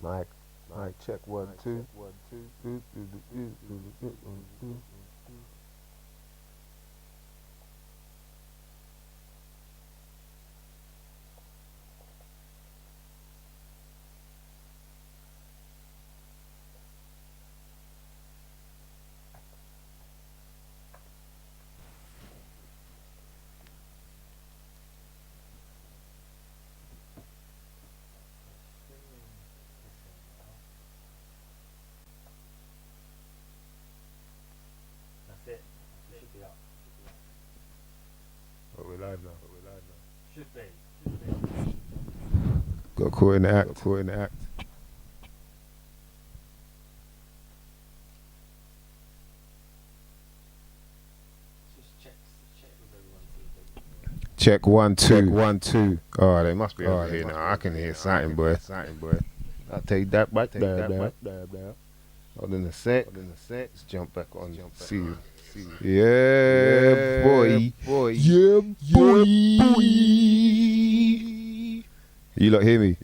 Mic check 1 2. That's it. It should be up. But we're live now. Should be. Got caught in the act. Just check with everyone. Check 1 2 1 2. Oh, they must be over here now. I can hear something, boy. I'll take that back there. Hold in a sec. Let's jump back on. See you. Yeah, boy. Yeah, boy. You lot hear me?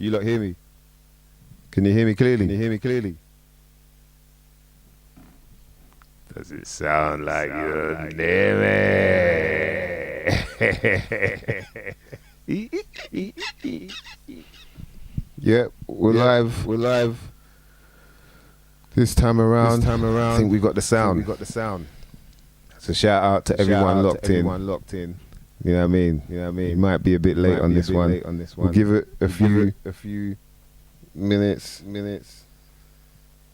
Can you hear me clearly? Does it sound like you're near me? Yep, we're live. This time around, I think we got the sound. So shout out to everyone locked in. You know what I mean? You might be a bit late on this one. We'll give it a few minutes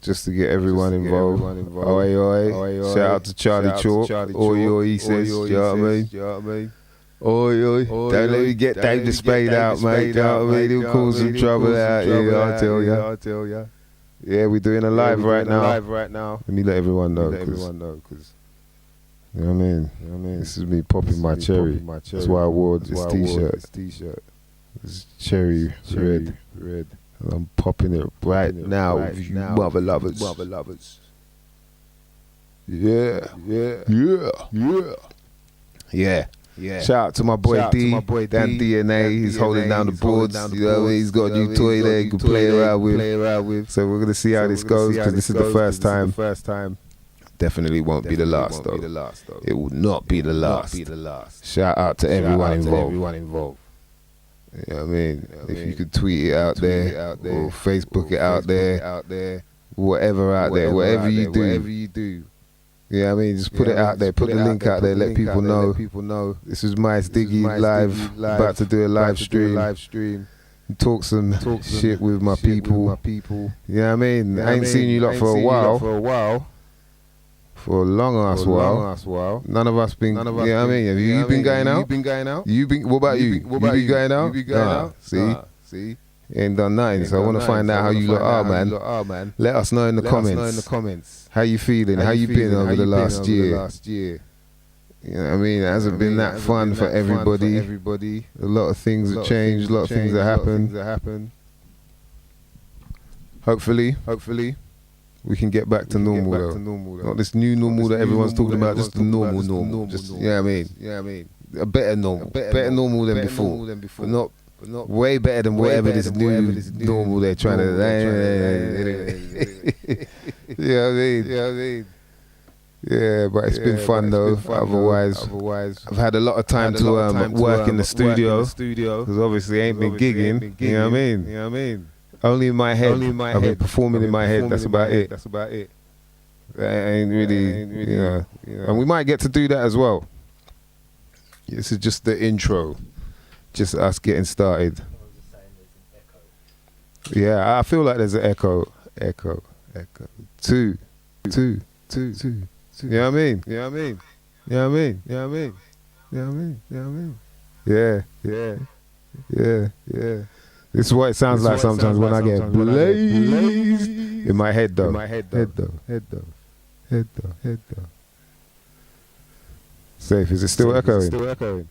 just to get everyone involved. Oi. Shout out to Charlie Chalk. Oi, he says. You know what I mean? Oi. Don't let me get Dave the Spade out, mate. You know what I mean? He'll cause some trouble out here, I'll tell ya. Yeah, we're doing a live right now. Let me let everyone know. Cause you know what I mean? This is me popping my cherry. That's why I wore this t-shirt. It's cherry red. And I'm popping it right now with you mother lovers. Yeah. Shout out to my boy D. Dan DNA. He's holding down the boards. You know what I mean? He's got a new toy there you can play around with. So we're gonna see how this goes because this is the first time. Definitely won't be the last though. It will not be the last. Shout out to everyone involved. You know what I mean? If you could tweet it out there or Facebook it out there, whatever you do. You know what I mean? Just put it out there, put the link out there, let people know. This is MysDiggi Live, about to do a live stream. Talk some shit with my people. You know what I mean? I ain't seen you lot for a while. For a long ass while. None of us been, you know what I mean? Have you been going out? What about you? You been going out? See? You ain't done nothing, so I want to find out how you lot are, man. Let us know in the comments. How you feeling? How you been over the last year? You know what I mean? It hasn't been that fun for everybody. A lot of things have changed, a lot of things have happened. Hopefully, we can get back to normal though. Not this new normal that everyone's talking about, just the normal. Just, you know what I mean? A better normal. Better normal than before. But not way better than whatever this new normal they're trying to. You know what I mean? Yeah, but it's been fun though. Otherwise, I've had a lot of time to work in the studio because obviously I ain't been gigging. You know what I mean? Only in my head. I've been performing in my head. That's about it. That ain't really, you know. And we might get to do that as well. This is just the intro. Just us getting started. Yeah, I feel like there's an echo. Two. You know what I mean? Yeah. This is what it sounds like sometimes when I get blazed in my head though. Head though. Safe, is it still echoing?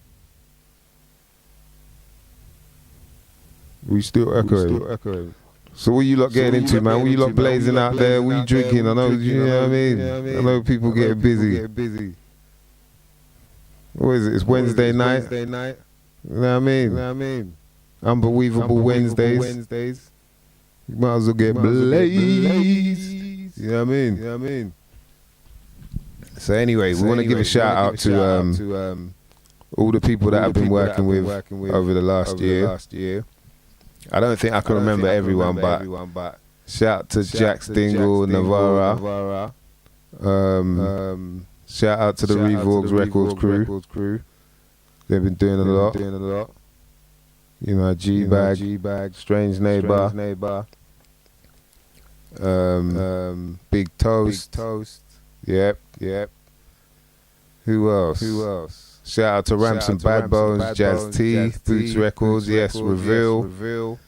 We still echoing. So what you lot getting into, man? What you lot blazing out there? What you drinking? I know, you know what I mean? I know people getting busy. What is it? It's Wednesday night. You know what I mean? Unbelievable Wednesdays. You might as well get blazed. You know what I mean? So anyway, we want to give a shout out to all the people that I've been working with over the last year. I don't think I can remember everyone, but shout out to Jack Stingle, Navarra. Shout out to the Revogs Records crew. They've been doing a lot. You know, G-Bag, Strange Neighbor, Big Toast. Yep. Who else? Shout out to Ramps and Bad Bones, Jazz T, Boots Records, yes, Reveal.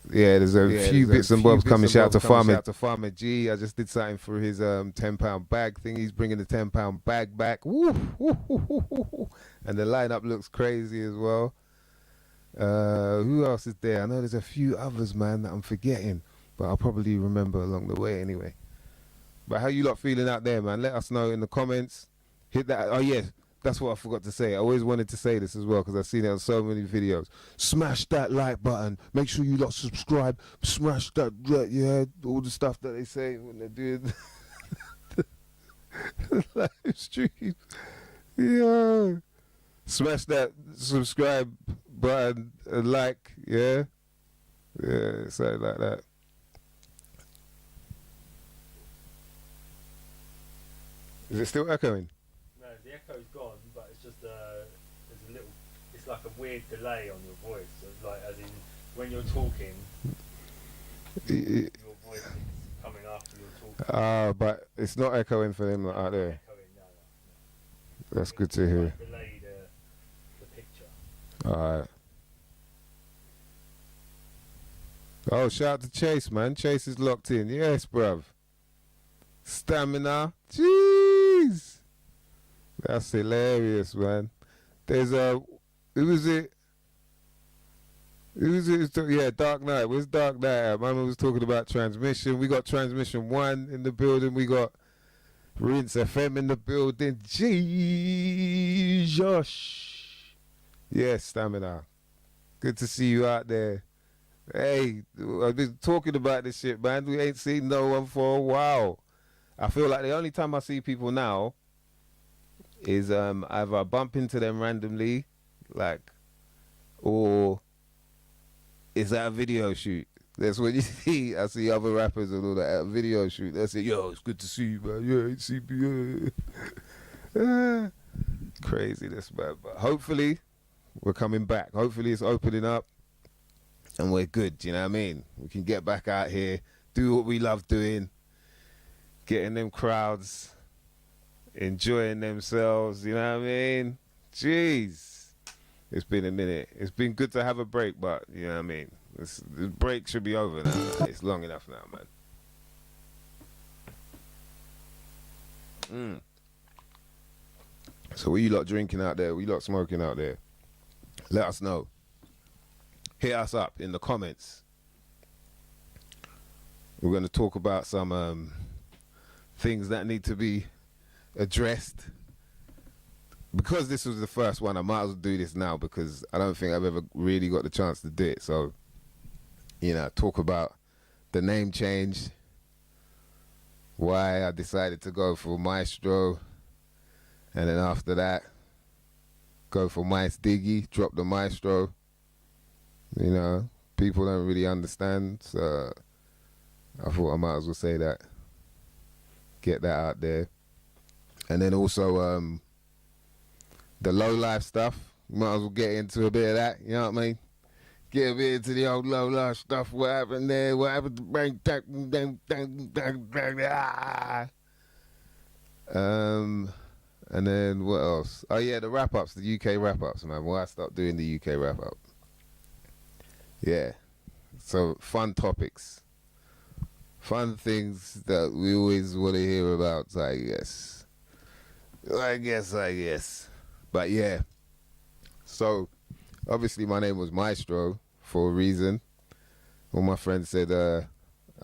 Yeah, there's a few bits and bobs coming. Shout out to Farmer G. I just did something for his £10 bag thing. He's bringing the £10 bag back. Woo, woo, woo, woo, woo. And the lineup looks crazy as well. Who else is there? I know there's a few others, man, that I'm forgetting, but I'll probably remember along the way anyway. But how you lot feeling out there, man? Let us know in the comments. Hit that. Oh, yeah. That's what I forgot to say. I always wanted to say this as well because I've seen it on so many videos. Smash that like button. Make sure you lot subscribe. Smash that, yeah, all the stuff that they say when they're doing the live stream. Yeah. Smash that subscribe button and like, yeah. Yeah, something like that. Is it still echoing? No, the echo's gone, but it's just there's a little. It's like a weird delay on your voice. So it's like, as in, when you're talking, your voice is coming after you're talking. But it's not echoing for them out there. Echoing, no. That's good to hear. Like delay the picture. Alright. Oh, shout out to Chase, man. Chase is locked in. Yes, bruv. Stamina. Jeez. That's hilarious, man. There's who was it? Yeah, Dark Knight. Where's Dark Knight? My man was talking about transmission. We got Transmission 1 in the building. We got Rinse FM in the building. Josh. Yes, Stamina. Good to see you out there. Hey, I've been talking about this shit, man. We ain't seen no one for a while. I feel like the only time I see people now is either I bump into them randomly, like, or it's at a video shoot. That's when you see, I see other rappers and all that at a video shoot. They say, yo, it's good to see you, man. Yeah, it's CP. Craziness, man. But hopefully, we're coming back. Hopefully, it's opening up and we're good. You know what I mean? We can get back out here, do what we love doing. Getting them crowds, enjoying themselves, you know what I mean? Jeez. It's been a minute. It's been good to have a break, but, you know what I mean? The break should be over now. It's long enough now, man. So what you lot drinking out there? What you lot smoking out there? Let us know. Hit us up in the comments. We're going to talk about some things that need to be addressed. Because this was the first one, I might as well do this now because I don't think I've ever really got the chance to do it. So, you know, talk about the name change, why I decided to go for Maestro, and then after that, go for MysDiggi, drop the Maestro. You know, people don't really understand, so I thought I might as well say that. Get that out there. And then also the low life stuff. Might as well get into a bit of that, you know what I mean? Get a bit into the old low life stuff. What happened there? What happened to bang and then what else? Oh yeah, the wrap ups, the UK wrap ups, man. Why I stopped doing the UK wrap up. Yeah. So fun topics. Fun things that we always want to hear about, I guess. But yeah. So, obviously my name was Maestro for a reason. All my friends said I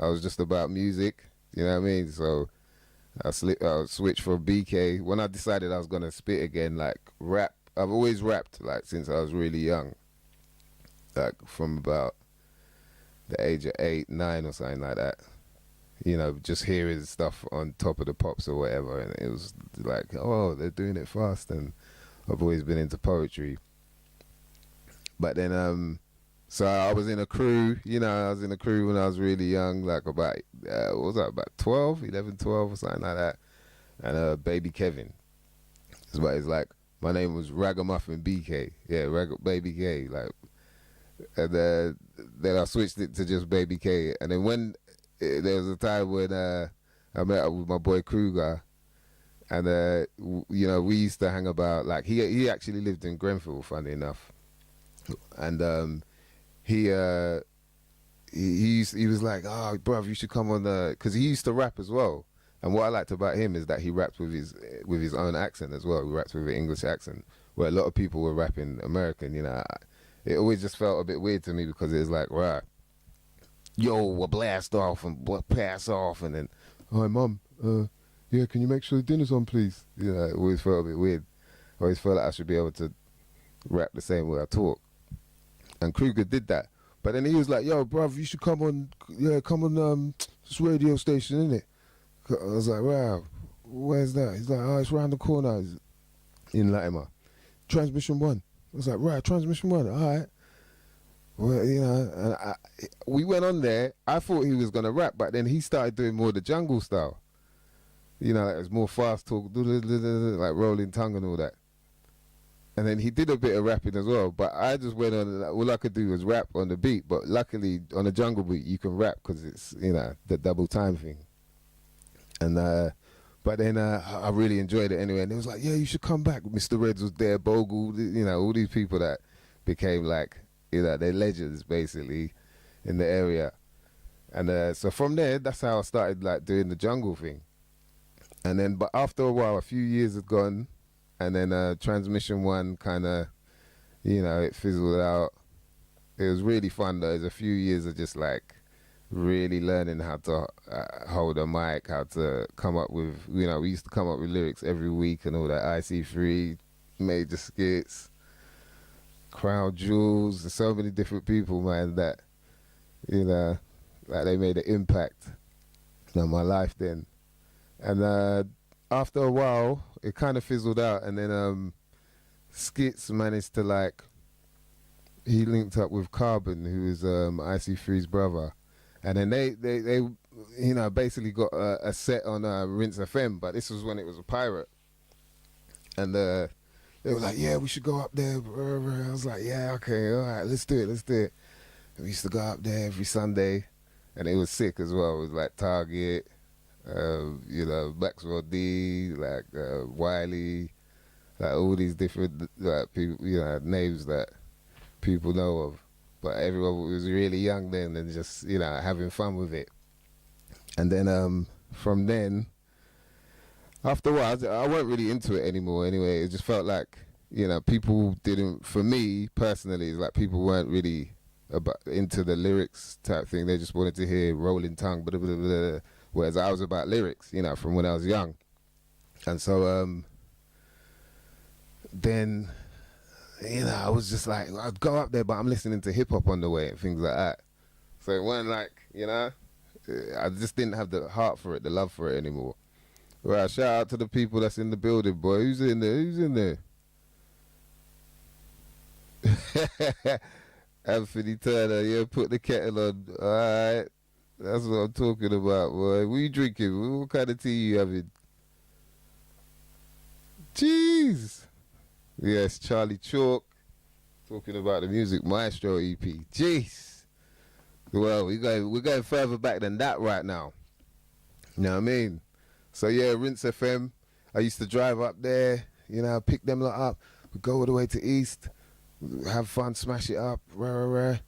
was just about music. You know what I mean? So, I switched from BK. When I decided I was going to spit again, like rap. I've always rapped, like, since I was really young. like from about the age of 8, 9 or something like that. You know, just hearing stuff on Top of the Pops or whatever, and it was like, oh, they're doing it fast. And I've always been into poetry. But then, so I was in a crew, you know, I was in a crew when I was really young, like about, what was that, about 12, 11, 12 or something like that. And Baby Kevin. It's like, my name was Ragamuffin BK. Yeah, Baby K. Like, and then I switched it to just Baby K. And then when, there was a time when I met up with my boy Kruger. And, you know, we used to hang about, like, he actually lived in Grenfell, funny enough. And he was like, oh, bruv, you should come on because he used to rap as well. And what I liked about him is that he rapped with his own accent as well. He rapped with an English accent, where a lot of people were rapping American, you know. It always just felt a bit weird to me because it was like, right, yo, we'll blast off and pass off, and then, hi, mum, yeah, can you make sure the dinner's on, please? You know, it always felt a bit weird. I always felt like I should be able to rap the same way I talk. And Kruger did that. But then he was like, yo, bruv, you should come on this radio station, innit? I was like, wow, where's that? He's like, oh, it's round the corner. It's in Latimer. Transmission 1. I was like, right, Transmission 1, all right. Well, you know, and we went on there. I thought he was going to rap, but then he started doing more the jungle style. You know, like it was more fast talk, like rolling tongue and all that. And then he did a bit of rapping as well, but I just went on, all I could do was rap on the beat, but luckily on a jungle beat you can rap because it's, you know, the double time thing. And but then I really enjoyed it anyway, and it was like, yeah, you should come back. Mr. Reds was there, Bogle, you know, all these people that became like, you know, they're legends basically in the area. And so from there, that's how I started like doing the jungle thing. And then, but after a while, a few years had gone, and then Transmission 1 kind of, you know, it fizzled out. It was really fun though. It was a few years of just like really learning how to hold a mic, how to come up with, you know, we used to come up with lyrics every week and all that. IC3, Major Skits, Crown Jewels, there's so many different people, man, that, you know, like they made an impact on my life then. And after a while, it kind of fizzled out, and then Skits managed to like, he linked up with Carbon, who is IC3's brother, and then they you know, basically got a set on Rinse FM, but this was when it was a pirate, and they were like, yeah, we should go up there. I was like, yeah, okay, all right, let's do it. And we used to go up there every Sunday, and it was sick as well. It was like Target, you know, Maxwell D, like Wiley, like all these different like people, you know, names that people know of. But everyone was really young then and just, you know, having fun with it. And then from then, after a while, I wasn't really into it anymore anyway. It just felt like, you know, people didn't, for me personally, it's like people weren't really into the lyrics type thing. They just wanted to hear rolling tongue, blah, blah, blah, blah. Whereas I was about lyrics, you know, from when I was young. And so then, you know, I was just like, I'd go up there, but I'm listening to hip hop on the way and things like that. So it wasn't like, you know, I just didn't have the heart for it, the love for it anymore. Right, shout out to the people that's in the building, boy. Who's in there? Anthony Turner, yeah, put the kettle on. All right. That's what I'm talking about, boy. What are you drinking? What kind of tea you having? Jeez. Yes, Charlie Chalk. Talking about the Music Maestro EP. Jeez. Well, we're going further back than that right now. You know what I mean? So yeah, Rinse FM. I used to drive up there, you know, pick them lot up. We go all the way to East, have fun, smash it up, rah.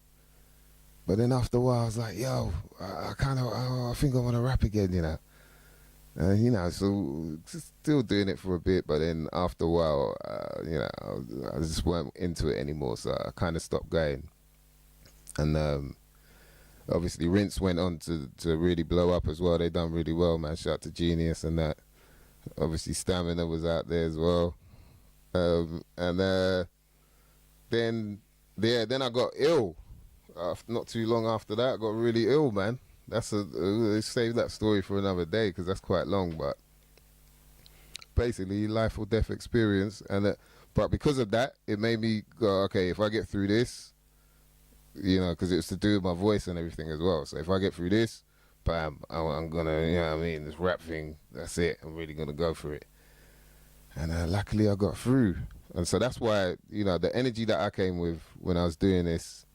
But then after a while, I was like, yo, I think I want to rap again, you know. You know, so still doing it for a bit, but then after a while, you know, I just weren't into it anymore, so I kind of stopped going. And obviously, Rinse went on to really blow up as well. They done really well, man. Shout out to Genius and that. Obviously, Stamina was out there as well. And then then I got ill. Not too long after that, I got really ill, man. Save that story for another day because that's quite long. But basically, life or death experience, but because of that, it made me go, okay, if I get through this, because it's to do with my voice and everything as well. So if I get through this, bam, I'm gonna, this rap thing, that's it. I'm really gonna go for it. And luckily, I got through. And so that's why, the energy that I came with when I was doing this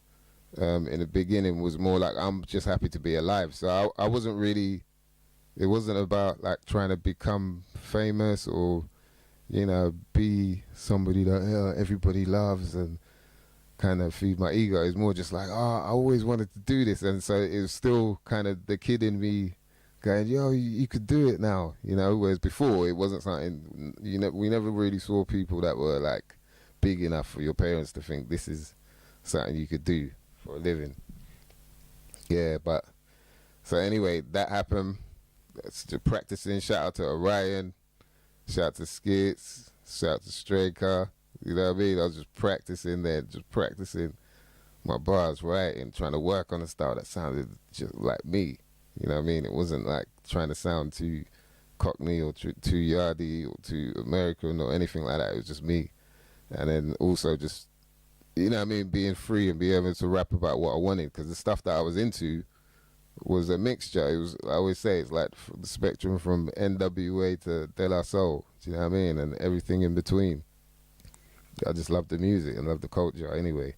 in the beginning was more like, I'm just happy to be alive. So I wasn't really, it wasn't about like trying to become famous or, be somebody that everybody loves and kind of feed my ego. It's more just like, I always wanted to do this. And so it was still kind of the kid in me going, yo, you could do it now, whereas before it wasn't something, we never really saw people that were like big enough for your parents to think this is something you could do for a living. Yeah, but so anyway, that happened. That's just practicing. Shout out to Orion, shout out to Skits, shout out to Stray Car. You know what I mean? I was just practicing my bars, right, and trying to work on a style that sounded just like me. You know what I mean? It wasn't like trying to sound too Cockney or too Yardie or too American or anything like that. It was just me. And then also just, being free and being able to rap about what I wanted, because the stuff that I was into was a mixture. It was, I always say, it's like the spectrum from NWA to De La Soul. Do you know what I mean? And everything in between. I just love the music and love the culture anyway.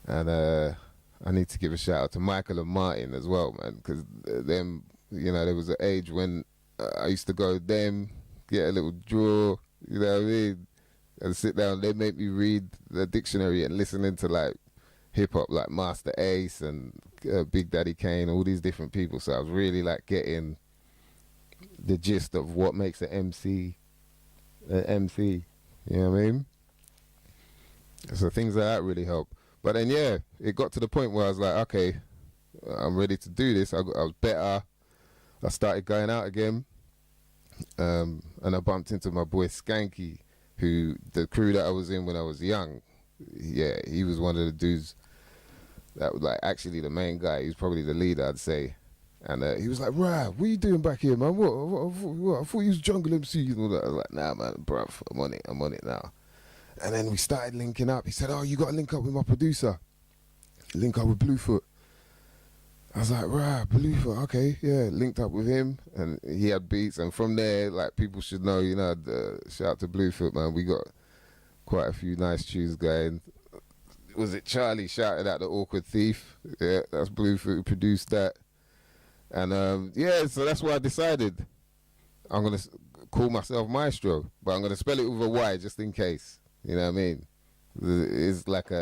And I need to give a shout out to Michael and Martin as well, man, because them, there was an age when I used to go with them, get a little draw, you know what I mean, and sit down. They make me read the dictionary and listening to like hip hop, like Master Ace and Big Daddy Kane, all these different people. So I was really like getting the gist of what makes an MC. You know what I mean? So things like that really help. But then, yeah, it got to the point where I was like, okay, I'm ready to do this. I was better. I started going out again. And I bumped into my boy Skanky, who, the crew that I was in when I was young, yeah, he was one of the dudes that was like actually the main guy. He was probably the leader, I'd say. And he was like, "Right, what are you doing back here, man? What? I thought you was jungle MC and all that." I was like, "Nah, man, bruv, I'm on it now." And then we started linking up. He said, "Oh, you got to link up with my producer. Link up with Bluefoot." I was like, "Right, Bluefoot, okay, yeah." Linked up with him, and he had beats. And from there, like, people should know, shout out to Bluefoot, man. We got quite a few nice tunes going. Was it Charlie shouted out the Awkward Thief? Yeah, that's Bluefoot who produced that. And yeah, so that's why I decided I'm going to call myself Maestro, but I'm going to spell it with a Y just in case. You know what I mean? It's like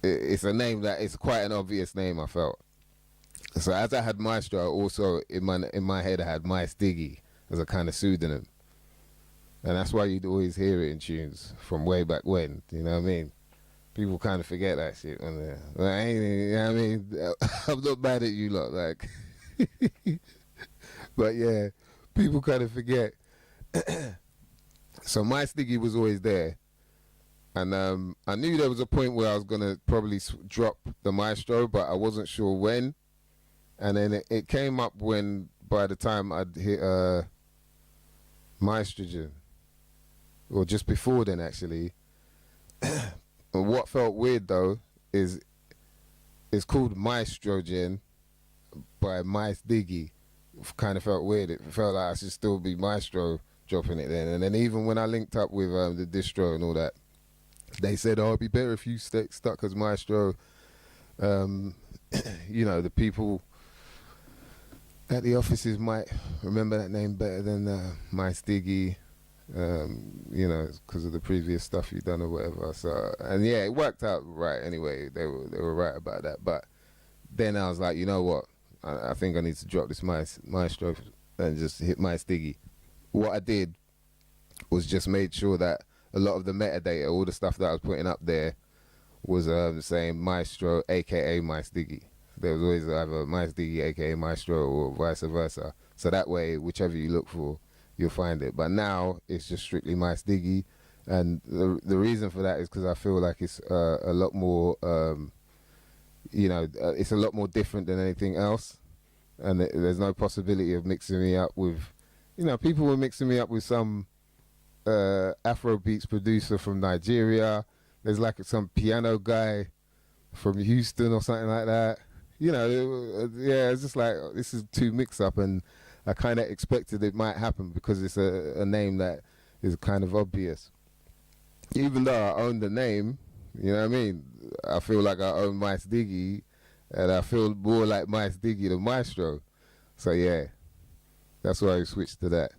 it's a name that is quite an obvious name, I felt. So as I had Maestro, also in my head I had MysDiggi as a kind of pseudonym. And that's why you'd always hear it in tunes from way back when, you know what I mean? People kind of forget that shit when they're, like, you know what I mean? I'm not mad at you lot, like. But yeah, people kind of forget. So MysDiggi was always there. And I knew there was a point where I was going to probably drop the Maestro, but I wasn't sure when. And then it came up when, by the time I'd hit Maestrogen, or just before then actually. And what felt weird though is it's called Maestrogen by MysDiggi. Kind of felt weird. It felt like I should still be Maestro dropping it then. And then even when I linked up with the distro and all that, they said, "Oh, it'd be better if you stuck as Maestro." The people at the offices might remember that name better than MysDiggi. Because of the previous stuff you've done or whatever. So, and yeah, it worked out right anyway. They were right about that. But then I was like, you know what? I think I need to drop this Maestro and just hit MysDiggi. What I did was just made sure that a lot of the metadata, all the stuff that I was putting up there, was saying Maestro, aka MysDiggi. There was always either MysDiggi, aka Maestro, or vice versa. So that way, whichever you look for, you'll find it. But now it's just strictly MysDiggi, And the reason for that is because I feel like it's a lot more, it's a lot more different than anything else. And there's no possibility of mixing me up with, people were mixing me up with some Afrobeats producer from Nigeria. There's like some piano guy from Houston or something like that. It's just like, this is too mixed up, and I kind of expected it might happen because it's a name that is kind of obvious. Even though I own the name, you know what I mean? I feel like I own MysDiggi, and I feel more like MysDiggi than Maestro. So yeah, that's why I switched to that.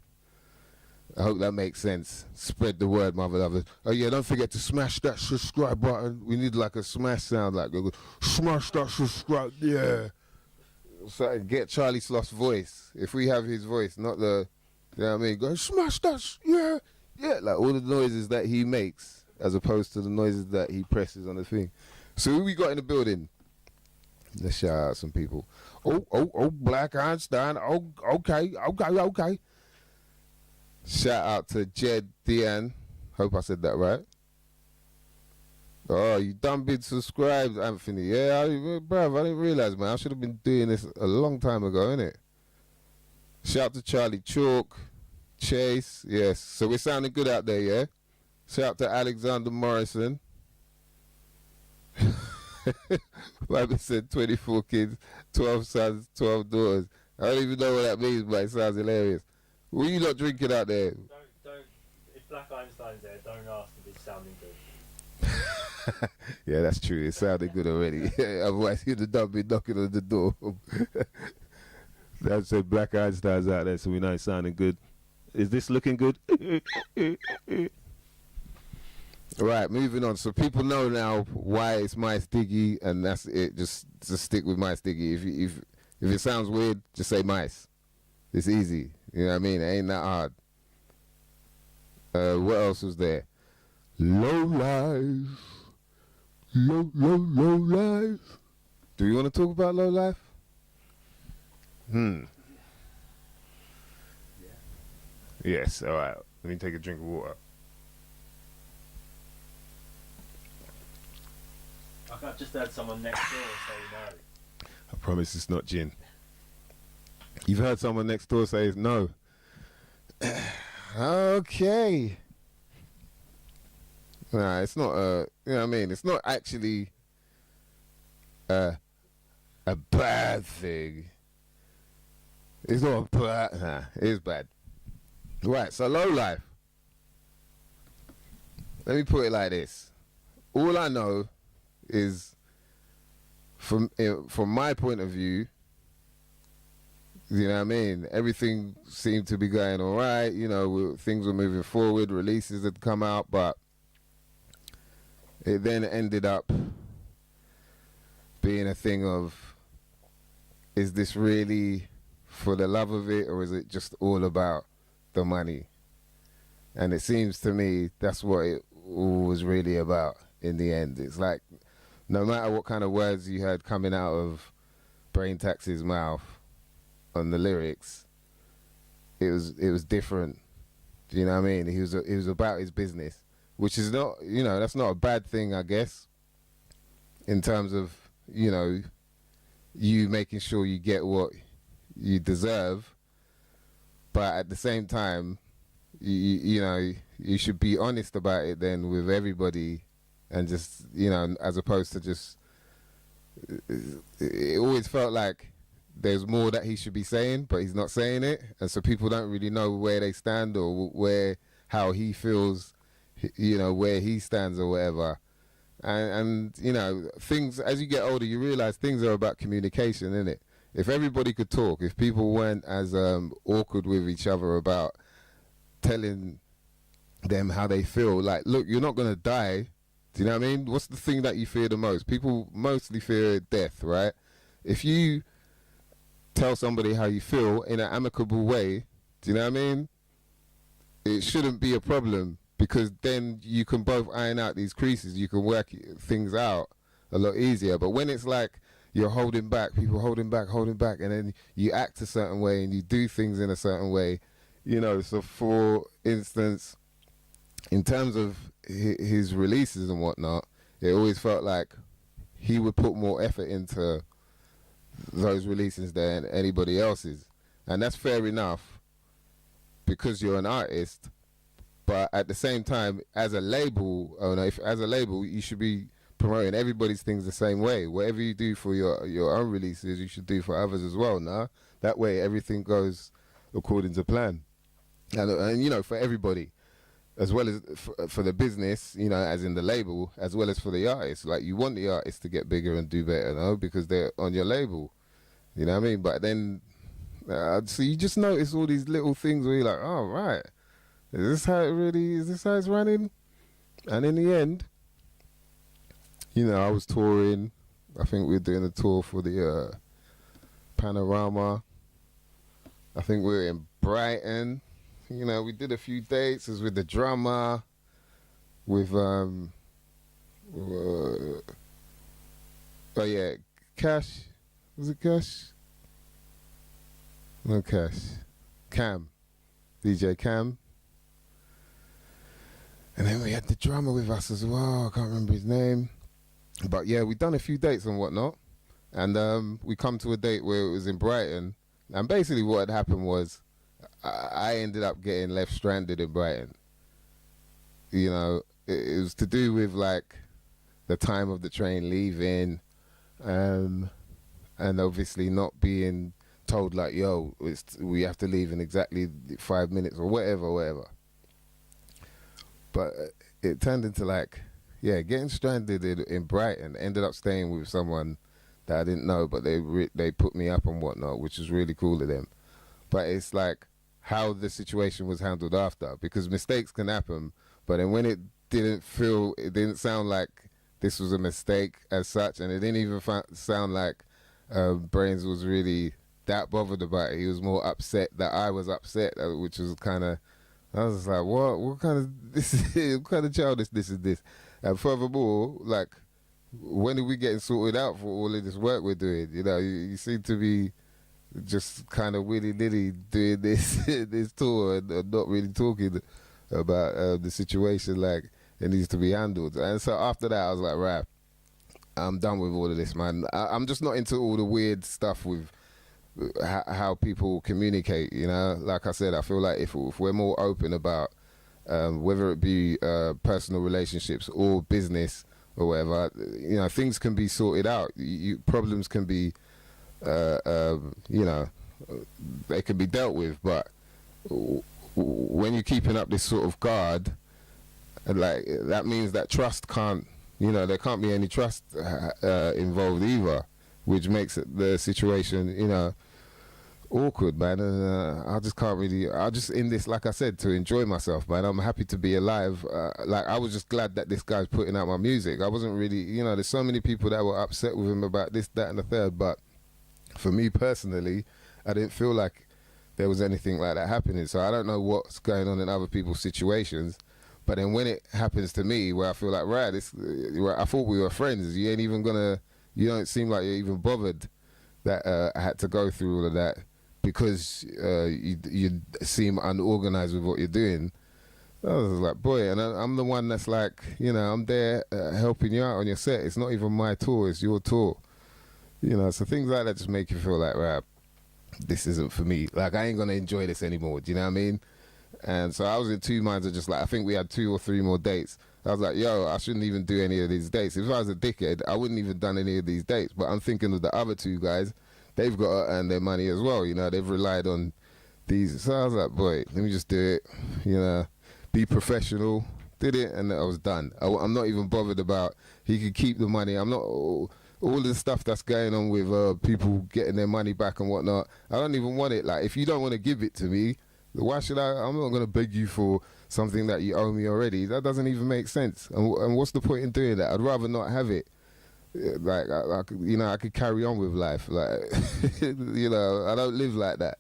I hope that makes sense. Spread the word, my beloved. Oh yeah, don't forget to smash that subscribe button. We need like a smash sound, like smash that subscribe, yeah. So get Charlie Sloth's voice. If we have his voice, not the, you know what I mean? Go smash that, yeah, yeah. Like all the noises that he makes, as opposed to the noises that he presses on the thing. So who we got in the building? Let's shout out some people. Oh, Black Einstein. Oh, okay. Shout out to Jed Dian. Hope I said that right. Oh, you done been subscribed, Anthony. Yeah, bruv, I didn't realise, man. I should have been doing this a long time ago, innit? Shout out to Charlie Chalk, Chase. Yes, so we're sounding good out there, yeah? Shout out to Alexander Morrison. Bible said 24 kids, 12 sons, 12 daughters. I don't even know what that means, but it sounds hilarious. What are you not drinking out there? Don't. If Black Einstein's there, don't ask if it's sounding good. Yeah, that's true. It sounded good already. Otherwise, you'd have done me knocking on the door. That said, Black Einstein's out there, so we know it's sounding good. Is this looking good? Right, moving on. So people know now why it's MysDiggi, and that's it. Just stick with MysDiggi. If it sounds weird, just say Mice. It's easy. You know what I mean? It ain't that hard. What else was there? Low life. Low life. Do you want to talk about low life? Yeah. Yes, alright. Let me take a drink of water. I've just heard someone next door say no. I promise it's not gin. You've heard someone next door say no. Okay. Nah, it's not you know what I mean? It's not actually a bad thing. It's not a bad, nah, it is bad. Right, so low life. Let me put it like this. All I know is, from my point of view, you know what I mean, everything seemed to be going all right. Things were moving forward. Releases had come out, but it then ended up being a thing of, is this really for the love of it, or is it just all about the money? And it seems to me that's what it all was really about in the end. It's like, no matter what kind of words you heard coming out of Brain Tax's mouth on the lyrics, it was different. Do you know what I mean? He was about his business, which is not, that's not a bad thing, I guess, in terms of, you making sure you get what you deserve. But at the same time, you should be honest about it then with everybody, and just, as opposed to just, it always felt like there's more that he should be saying, but he's not saying it, and so people don't really know where they stand, or how he feels, where he stands or whatever. And things, as you get older, you realize things are about communication, innit? If everybody could talk, if people weren't as awkward with each other about telling them how they feel, like, look, you're not gonna die. Do you know what I mean? What's the thing that you fear the most? People mostly fear death, right? If you tell somebody how you feel in an amicable way, do you know what I mean? It shouldn't be a problem, because then you can both iron out these creases. You can work things out a lot easier. But when it's like you're holding back, people holding back, and then you act a certain way and you do things in a certain way, so for instance, in terms of his releases and whatnot, it always felt like he would put more effort into those releases than anybody else's. And that's fair enough because you're an artist. But at the same time, as a label owner, as a label, you should be promoting everybody's things the same way. Whatever you do for your own releases, you should do for others as well. Nah, that way everything goes according to plan, and you know, for everybody, as well as for the business, you know, as in the label, as well as for the artist. Like, you want the artist to get bigger and do better, no, because they're on your label. You know what I mean? But then, so you just notice all these little things where you're like, oh right, is this how it really? Is this how it's running? And in the end, you know, I was touring. I think we were doing a tour for the Panorama. I think we were in Brighton. You know, we did a few dates. It was with the drummer, with oh yeah, Cash. Was it Cash? No, Cash. Cam, DJ Cam. And then we had the drummer with us as well. I can't remember his name. But yeah, we done a few dates and whatnot. And we come to a date where it was in Brighton. And basically what had happened was I ended up getting left stranded in Brighton. You know, it was to do with like the time of the train leaving, and obviously not being told like, yo, we have to leave in exactly 5 minutes or whatever. But it turned into like, yeah, getting stranded in Brighton. Ended up staying with someone that I didn't know, but they put me up and whatnot, which was really cool of them. But it's like how the situation was handled after, because mistakes can happen, but then when it didn't sound like this was a mistake as such, and it didn't even sound like Brains was really that bothered about it. He was more upset that I was upset, which was kind of, I was just like, what kind of childishness is this? And furthermore, like, when are we getting sorted out for all of this work we're doing? You know, you seem to be just kind of willy-nilly doing this this tour and not really talking about the situation like it needs to be handled. And so after that, I was like, right, I'm done with all of this, man. I'm just not into all the weird stuff with how people communicate, you know. Like I said, I feel like if we're more open about whether it be personal relationships or business or whatever, you know, things can be sorted out. Problems can be, you know, they can be dealt with. But when you're keeping up this sort of guard, like, that means that trust can't, you know, there can't be any trust involved either, which makes the situation, you know, awkward, man. And I just can't really, I just in this, like I said, to enjoy myself, man. I'm happy to be alive. Like, I was just glad that this guy's putting out my music. I wasn't really, you know, there's so many people that were upset with him about this, that and the third, but for me personally, I didn't feel like there was anything like that happening. So I don't know what's going on in other people's situations, but then when it happens to me, where I feel like, right, I thought we were friends, you ain't even gonna, you don't seem like you're even bothered that I had to go through all of that because you seem unorganized with what you're doing. I was like, boy, and I'm the one that's like, you know, I'm there helping you out on your set. It's not even my tour, it's your tour. You know, so things like that just make you feel like, right, this isn't for me. Like, I ain't going to enjoy this anymore. Do you know what I mean? And so I was in two minds of just like, I think we had 2 or 3 more dates. I was like, yo, I shouldn't even do any of these dates. If I was a dickhead, I wouldn't even done any of these dates. But I'm thinking of the other 2 guys. They've got to earn their money as well. You know, they've relied on these. So I was like, boy, let me just do it. You know, be professional. Did it, and I was done. I'm not even bothered about, he could keep the money. I'm not, all the stuff that's going on with people getting their money back and whatnot, I don't even want it. Like, if you don't want to give it to me, why should I? I'm not going to beg you for something that you owe me already. That doesn't even make sense. And what's the point in doing that? I'd rather not have it. Like, I could, you know, I could carry on with life. Like, you know, I don't live like that.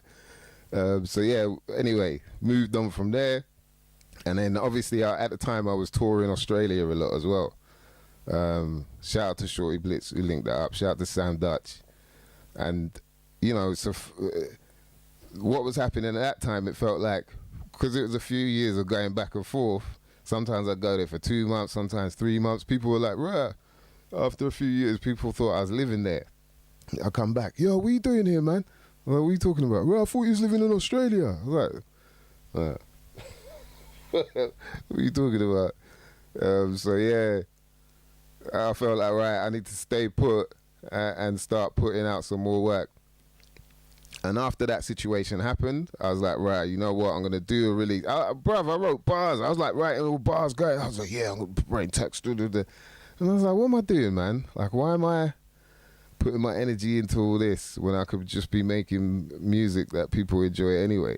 So yeah, anyway, moved on from there. And then obviously at the time I was touring Australia a lot as well. Shout out to Shorty Blitz who linked that up. Shout out to Sam Dutch. And, you know, so what was happening at that time, it felt like, because it was a few years of going back and forth, Sometimes I'd go there for 2 months, sometimes 3 months. People were like, right. After a few years, people thought I was living there. I come back, yo, what are you doing here, man? I'm like, what are you talking about? Well, I thought you was living in Australia. I was like, what are you talking about? So yeah, I felt like, right, I need to stay put and start putting out some more work. And after that situation happened, I was like, right, you know what, I'm going to do a release. Bruv, I wrote bars. I was like, writing little bars going. I was like, yeah, I'm going to write text. And I was like, what am I doing, man? Like, why am I putting my energy into all this when I could just be making music that people enjoy anyway?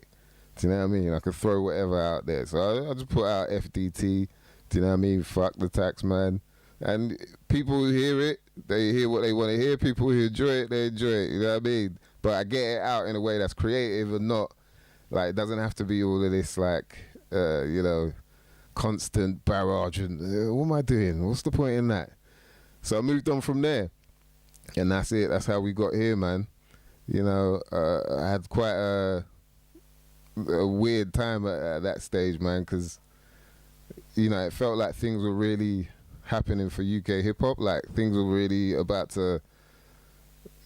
Do you know what I mean? I could throw whatever out there. So I just put out FDT. Do you know what I mean? Fuck the tax man. And people who hear it, they hear what they want to hear. People who enjoy it, they enjoy it. You know what I mean? But I get it out in a way that's creative and not, like, it doesn't have to be all of this, like, you know, constant barrage and what am I doing? What's the point in that? So I moved on from there. And that's it. That's how we got here, man. You know, I had quite a weird time at that stage, man, because, you know, it felt like things were really happening for UK hip-hop. Like, things were really about to,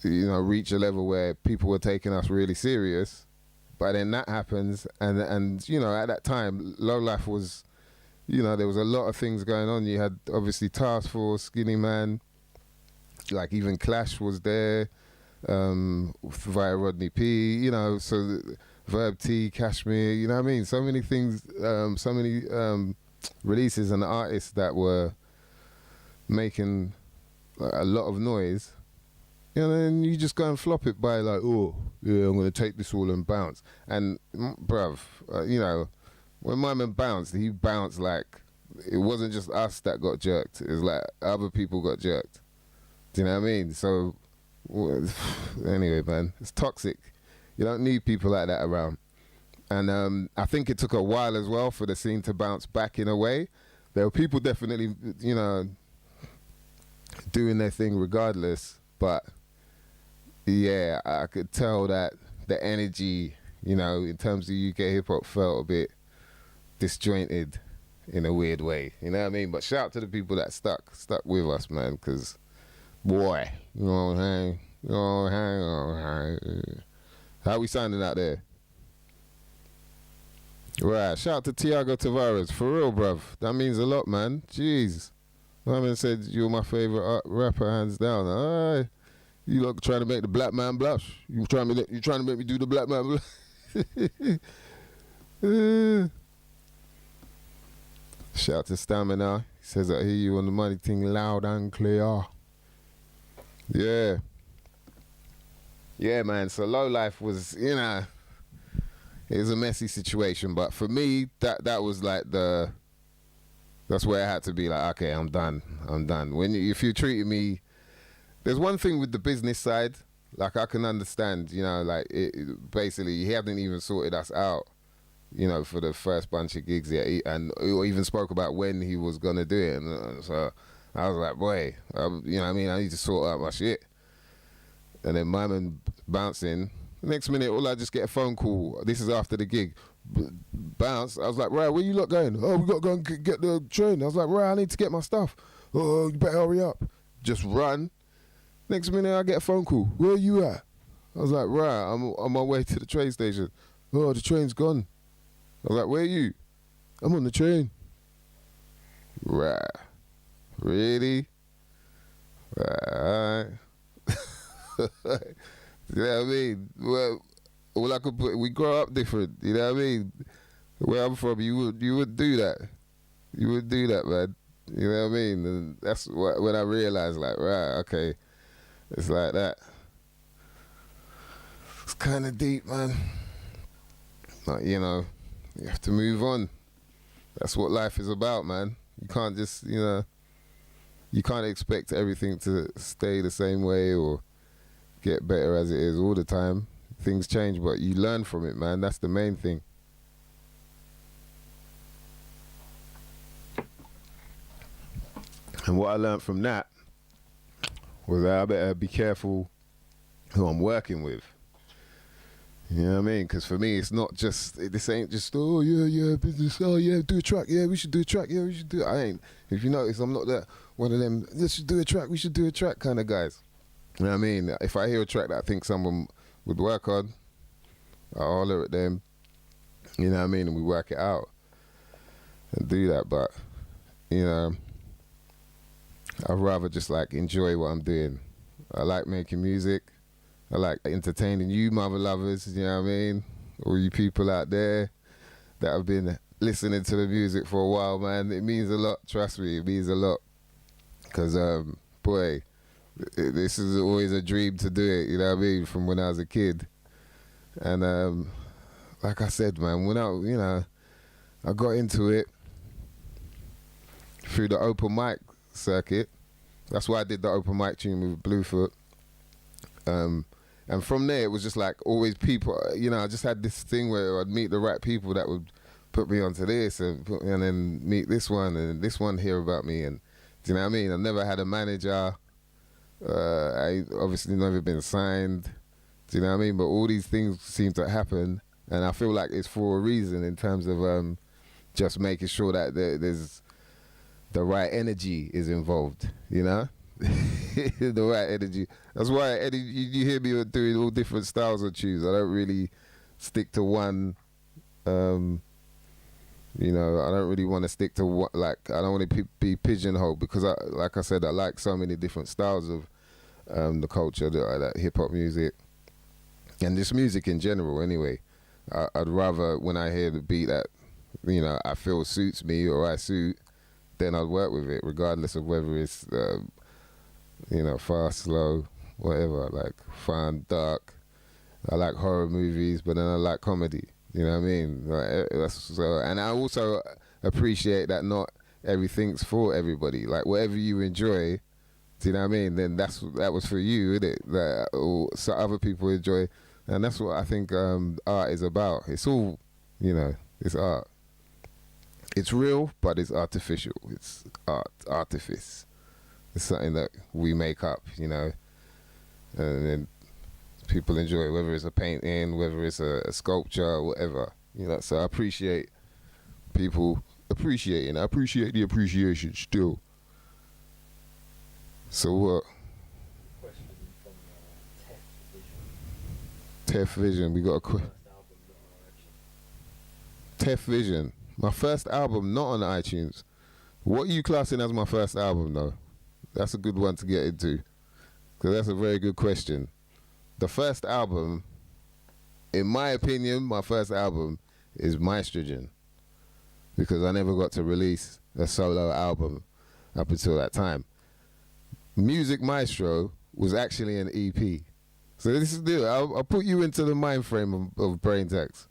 you know, reach a level where people were taking us really serious. But then that happens, and you know, at that time, Low Life was, you know, there was a lot of things going on. You had, obviously, Task Force, Skinny Man, like even Clash was there, via Rodney P, you know, so Verb T, Kashmir, you know what I mean? So many things, so many releases and artists that were making a lot of noise. You know, and you just go and flop it by like, oh, yeah, I'm going to take this all and bounce. And, bruv, you know, when my man bounced, he bounced like, it wasn't just us that got jerked. It was like other people got jerked. Do you know what I mean? So, anyway, man, it's toxic. You don't need people like that around. And I think it took a while as well for the scene to bounce back in a way. There were people definitely, you know, doing their thing regardless, but yeah, I could tell that the energy, you know, in terms of UK hip-hop felt a bit disjointed in a weird way, you know what I mean? But shout out to the people that stuck with us, man, because, boy, you know what I'm saying? How we sounding out there? Right, shout out to Tiago Tavares, for real, bruv. That means a lot, man. Jeez. My man said you're my favourite rapper, hands down. Alright. You look trying to make the black man blush. You trying to make me do the black man blush. Shout out to Stamina. He says I hear you on the money thing loud and clear. Yeah. Yeah, man. So Low Life was, you know, it was a messy situation, but for me, that was like that's where I had to be like, okay, I'm done. If you're treating me, there's one thing with the business side, like I can understand, you know, like basically he hadn't even sorted us out, you know, for the first bunch of gigs yet, and even spoke about when he was gonna do it, and so I was like, boy, you know what I mean, I need to sort out my shit. And then my man bouncing. The next minute, all I just get a phone call. This is after the gig. Bounce. I was like, right, where you lot going? Oh, we got to go and get the train. I was like, right, I need to get my stuff. Oh, you better hurry up. Just run. Next minute, I get a phone call. Where are you at? I was like, right, I'm on my way to the train station. Oh, the train's gone. I was like, where are you? I'm on the train. Right. Really? Right. You know what I mean? Well, all I could put, we grow up different. You know what I mean? Where I'm from, you would do that. You would do that, man. You know what I mean? And that's when I realized, like, right, okay, it's like that. It's kind of deep, man. But, you know, you have to move on. That's what life is about, man. You can't just, you know, you can't expect everything to stay the same way or get better as it is all the time. Things change, but you learn from it, man. That's the main thing. And what I learned from that was that I better be careful who I'm working with. You know what I mean? Because for me, it's not just, this ain't just, oh yeah, business, oh yeah, do a track, yeah, we should do a track, yeah, we should do it. I ain't, if you notice, I'm not that one of them, let's do a track, we should do a track kind of guys. You know what I mean? If I hear a track that I think someone would work on, I'll holler at them, you know what I mean, and we work it out and do that. But, you know, I'd rather just like enjoy what I'm doing. I like making music. I like entertaining you mother lovers, you know what I mean? All you people out there that have been listening to the music for a while, man. It means a lot, trust me, it means a lot. Because, boy, this is always a dream to do it, you know what I mean, from when I was a kid. And like I said, man, when I got into it through the open mic circuit. That's why I did the open mic tune with Bluefoot. And from there, it was just like always people, you know, I just had this thing where I'd meet the right people that would put me onto this and then meet this one and this one hear about me. And do you know what I mean? I never had a manager. I obviously never been signed. Do you know what I mean? But all these things seem to happen. And I feel like it's for a reason in terms of just making sure that there's the right energy is involved, you know? The right energy. That's why you hear me doing all different styles of tunes. I don't really stick to one. You know, I don't really want to stick to what, like, I don't want to be pigeonholed because, like I said, I like so many different styles of the culture, that hip hop music, and just music in general. Anyway, I'd rather when I hear the beat that, you know, I feel suits me or I suit, then I'd work with it, regardless of whether it's you know, fast, slow, whatever. Like fun, dark. I like horror movies, but then I like comedy. You know what I mean? Like, so, and I also appreciate that not everything's for everybody. Like whatever you enjoy, do you know what I mean? Then that was for you, isn't it? That so other people enjoy, and that's what I think art is about. It's all, you know, it's art. It's real, but it's artificial. It's artifice. It's something that we make up, you know, and then people enjoy it, whether it's a painting, whether it's a sculpture, or whatever, you know. So I appreciate people appreciating. I appreciate the appreciation still. So what? Question from Tef Vision. We got a question. Tef Vision. My first album not on iTunes. What are you classing as my first album though? That's a good one to get into, because that's a very good question. The first album, in my opinion, my first album is MysDiggi, because I never got to release a solo album up until that time. Music Maestro was actually an EP. So this is new. I'll put you into the mind frame of Brain Tax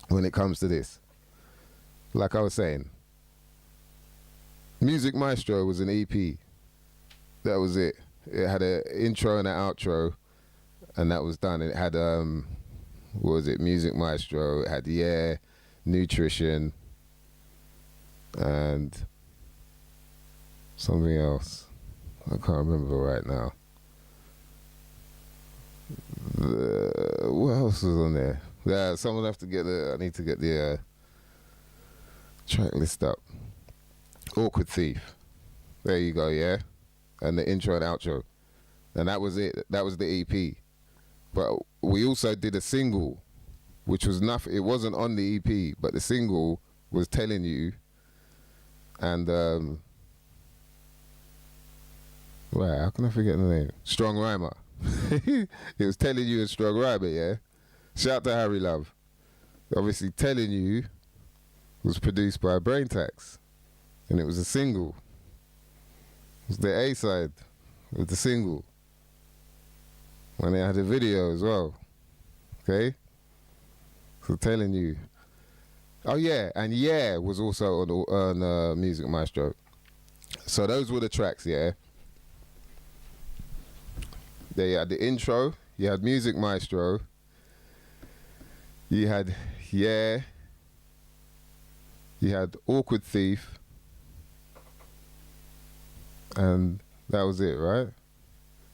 when it comes to this. Like I was saying, Music Maestro was an EP. That was it. It had an intro and an outro, and that was done. It had what was it? Music Maestro. It had Yeah, Nutrition, and something else. I can't remember right now. What else was on there? Yeah, someone have to get I need to get the track list up. Awkward Thief. There you go. Yeah. And the intro and outro, and that was it. That was the EP. But we also did a single, which was nothing. It wasn't on the EP, but the single was Telling You, and right, how can I forget the name? Strong Rhymer. It was Telling You and Strong Rhymer. Yeah. Shout to Harry Love. Obviously, Telling You was produced by Brain Tax, and it was a single. It was the A-side with the single. And it had a video as well. Okay? So Telling You. Oh yeah, and Yeah was also on Music Maestro. So those were the tracks, yeah? There you had the intro, you had Music Maestro, you had Yeah, you had Awkward Thief, and that was it, right?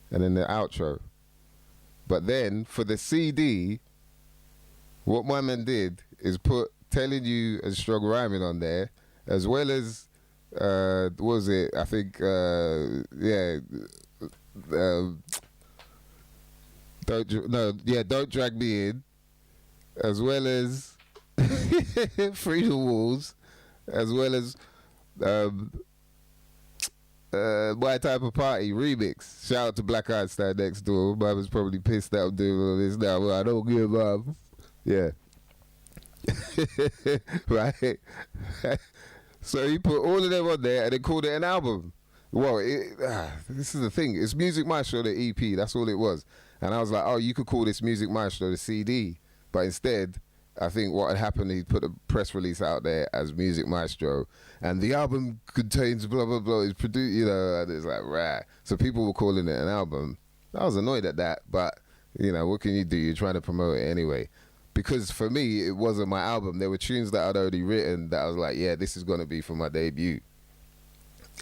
And then the outro. But then for the CD, what my man did is put Telling You and Strong Rhyming on there, as well as what was it? I think Don't Drag Me In, as well as Free the Walls, as well as My Type of Party remix. Shout out to Black Eyed Star next door. I was probably pissed that I'm doing all this now, but I don't give up. Yeah. Right. So he put all of them on there and then called it an album. Well, this is the thing. It's Music Maestro, the EP. That's all it was. And I was like, oh, you could call this Music Maestro, the CD. But instead, I think what had happened, he put a press release out there as Music Maestro. And the album contains blah, blah, blah. It's produced, and it's like, rah. So people were calling it an album. I was annoyed at that. But, what can you do? You're trying to promote it anyway. Because for me, it wasn't my album. There were tunes that I'd already written that I was like, yeah, this is going to be for my debut.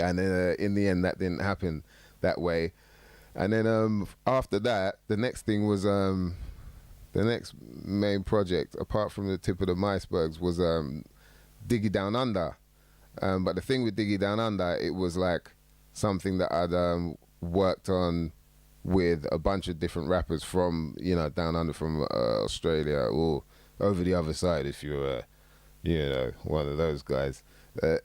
And then in the end, that didn't happen that way. And then after that, the next thing was, the next main project, apart from the tip of the icebergs, was Diggy Down Under. But the thing with Diggy Down Under, it was like something that I'd worked on with a bunch of different rappers from, down under, from Australia, or over the other side if you're, one of those guys. What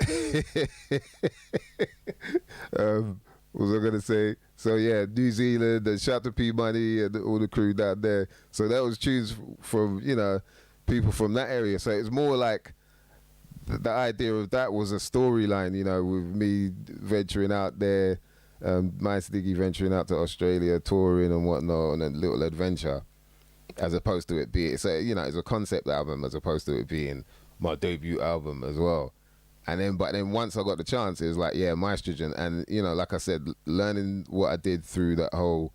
was I going to say? So yeah, New Zealand, and shout to P Money and all the crew down there. So that was tunes from, people from that area. So it's more like the idea of that was a storyline, with me venturing out there, MysDiggi venturing out to Australia, touring and whatnot, and a little adventure, as opposed to it being, it's a concept album as opposed to it being my debut album as well. But then once I got the chance, it was like, yeah, Maestrogen. And, like I said, learning what I did through that whole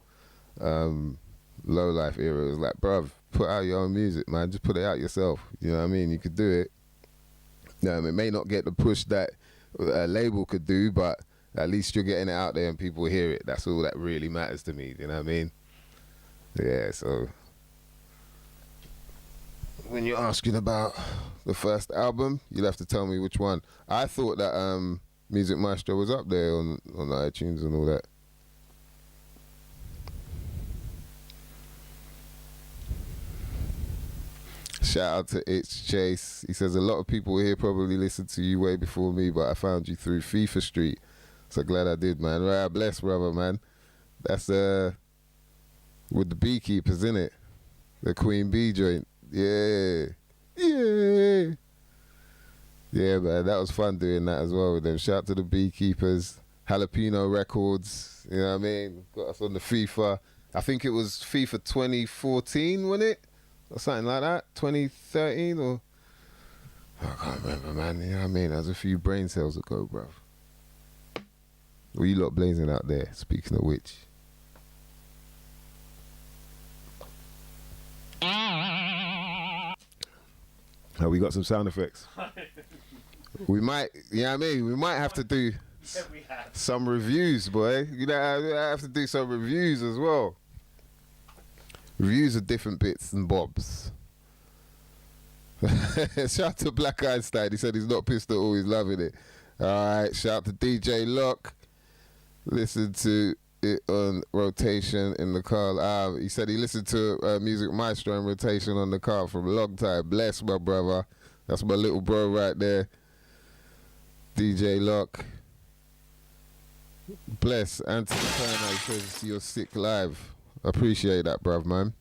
low life era, it was like, bruv, put out your own music, man. Just put it out yourself. You know what I mean? You could do it. It may not get the push that a label could do, but at least you're getting it out there and people hear it. That's all that really matters to me. You know what I mean? Yeah, so when you're asking about the first album, you'll have to tell me which one. I thought that Music Maestro was up there on iTunes and all that. Shout out to It's Chase. He says a lot of people here probably listened to you way before me, but I found you through FIFA Street. So glad I did, man. Right, bless, brother, man. That's with the beekeepers, innit? The Queen Bee joint. Yeah. Yeah. Yeah, man. That was fun doing that as well with them. Shout out to the beekeepers. Jalapeno Records. You know what I mean? Got us on the FIFA. I think it was FIFA 2014, wasn't it? Or something like that. 2013 or... I can't remember, man. You know what I mean? That was a few brain cells ago, bruv. What you lot blazing out there, speaking of which? Oh, we got some sound effects. We might, you know what I mean? We might have to do some reviews, boy. I have to do some reviews as well. Reviews of different bits and bobs. Shout out to Black Eyed Star. He said he's not pissed at all, he's loving it. Alright, shout out to DJ Lock. Listen to it on rotation in the car. He said he listened to Music Maestro on rotation on the car from a long time. Bless, my brother. That's my little bro right there. DJ Lock. Bless. Anthony Turner, he says you're sick live. Appreciate that, bruv, man.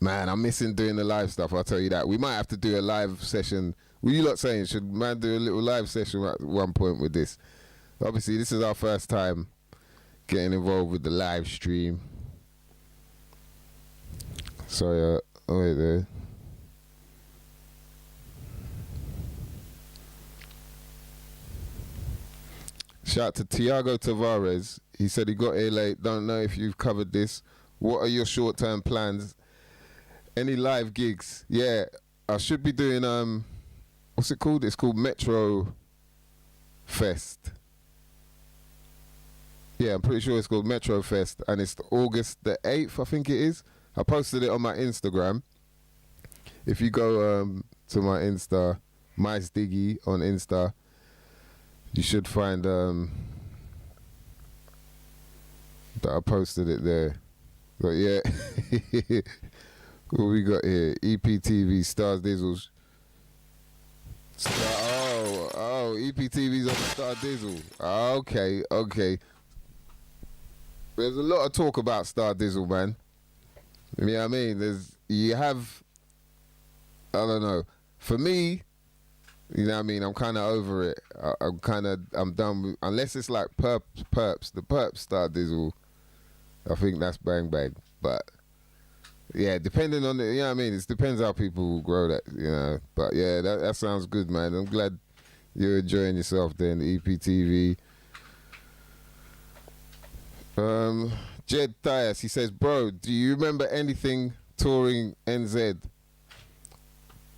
Man, I'm missing doing the live stuff, I'll tell you that. We might have to do a live session. What are you lot saying? Should man do a little live session at one point with this? Obviously, this is our first time getting involved with the live stream. Sorry, wait there. Shout out to Tiago Tavares. He said he got here late. Don't know if you've covered this. What are your short-term plans? Any live gigs? Yeah, I should be doing, what's it called? It's called Metro Fest. Yeah, I'm pretty sure it's called Metro Fest, and it's August the 8th, I think it is. I posted it on my Instagram. if you go to my Insta, MysDiggi on Insta, you should find that I posted it there. But yeah, what we got here? EPTV Stars Dizzles. EPTV's on the Star Dizzle. Okay. There's a lot of talk about Star Dizzle, man. You know what I mean? I don't know. For me, you know what I mean? I'm kind of over it. I'm done with, unless it's like Perps, the Perps Star Dizzle. I think that's bang bang. But yeah, depending on you know what I mean? It depends how people grow that, you know. But yeah, that sounds good, man. I'm glad you're enjoying yourself there in the EPTV. Jed Dias, he says, bro, do you remember anything touring NZ?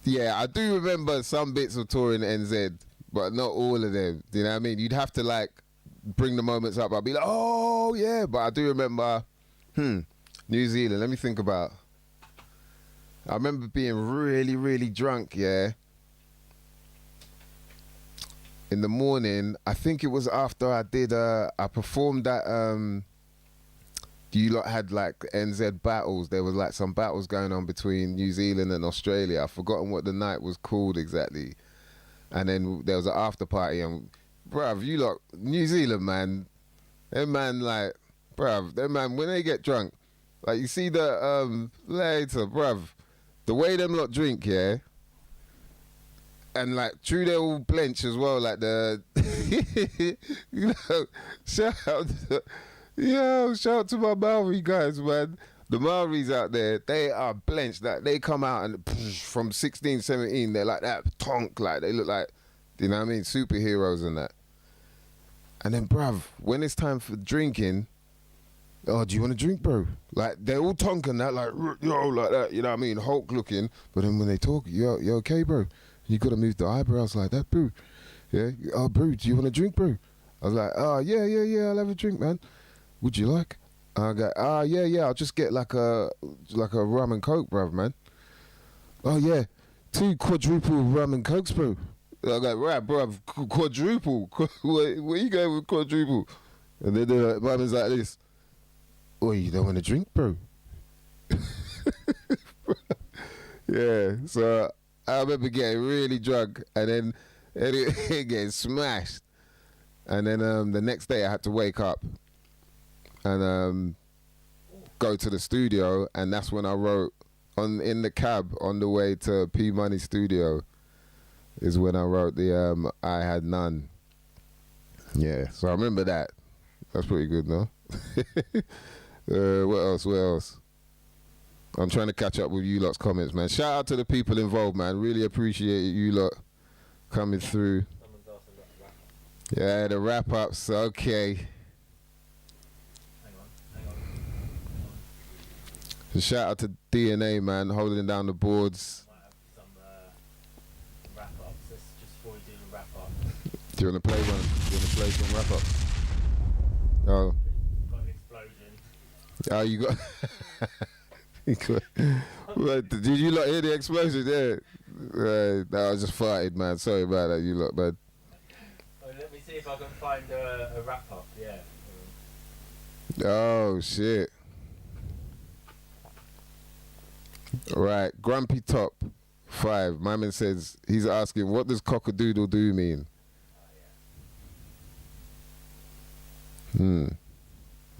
Yeah, I do remember some bits of touring NZ, but not all of them. Do you know what I mean? You'd have to like bring the moments up. I'd be like, oh yeah, but I do remember New Zealand. Let me think about. I remember being really, really drunk, yeah. In the morning, I think it was after I performed that, you lot had like NZ battles. There was like some battles going on between New Zealand and Australia. I've forgotten what the night was called exactly. And then there was an after party, and bruv, you lot, New Zealand, man, them man, like, bruv, them man, when they get drunk, like, you see the, later, bruv, the way them lot drink, yeah, and like, true, they're all blench as well, like the, you know, shout out to my Maori guys, man. The Maoris out there, they are blenched. Like, they come out and from 16, 17, they're like that, tonk, like, they look like, you know what I mean, superheroes and that. And then, bruv, when it's time for drinking, oh, do you want to drink, bro? Like, they're all tonking that, like, yo, like that, you know what I mean, Hulk looking. But then when they talk, you okay, bro? You got to move the eyebrows like that, bro. Yeah, oh, bro, do you want to drink, bro? I was like, oh, yeah, I'll have a drink, man. Would you like? I go, yeah, I'll just get like a rum and coke, bruv, man. Oh yeah, 2 quadruple rum and cokes, bro. I go, right, bruv, quadruple. Where you going with quadruple? And then the man's like this. Oh, you don't want to drink, bro? Yeah, so I remember getting really drunk and then getting smashed. And then the next day I had to wake up and go to the studio, and that's when I wrote in the cab on the way to P Money Studio is when I wrote the I Had None. Yeah, so I remember that. That's pretty good, no? What else? I'm trying to catch up with you lot's comments, man. Shout out to the people involved, man. Really appreciate you lot coming through. Someone's asking about the wrap-up. Yeah, the wrap-ups, okay. Shout out to DNA, man, holding down the boards. Might have some wrap-ups. Let's just before we do the wrap-up. Do you want to play one? Do you want to play some wrap-ups? Oh. Got an explosion. Oh, you got... What, did you lot hear the explosion? Yeah. No, I just farted, man. Sorry about that, you lot, man. Oh, let me see if I can find a wrap-up, yeah. Oh, shit. Right, Grumpy Top 5. My man says he's asking, what does cock-a-doodle do mean?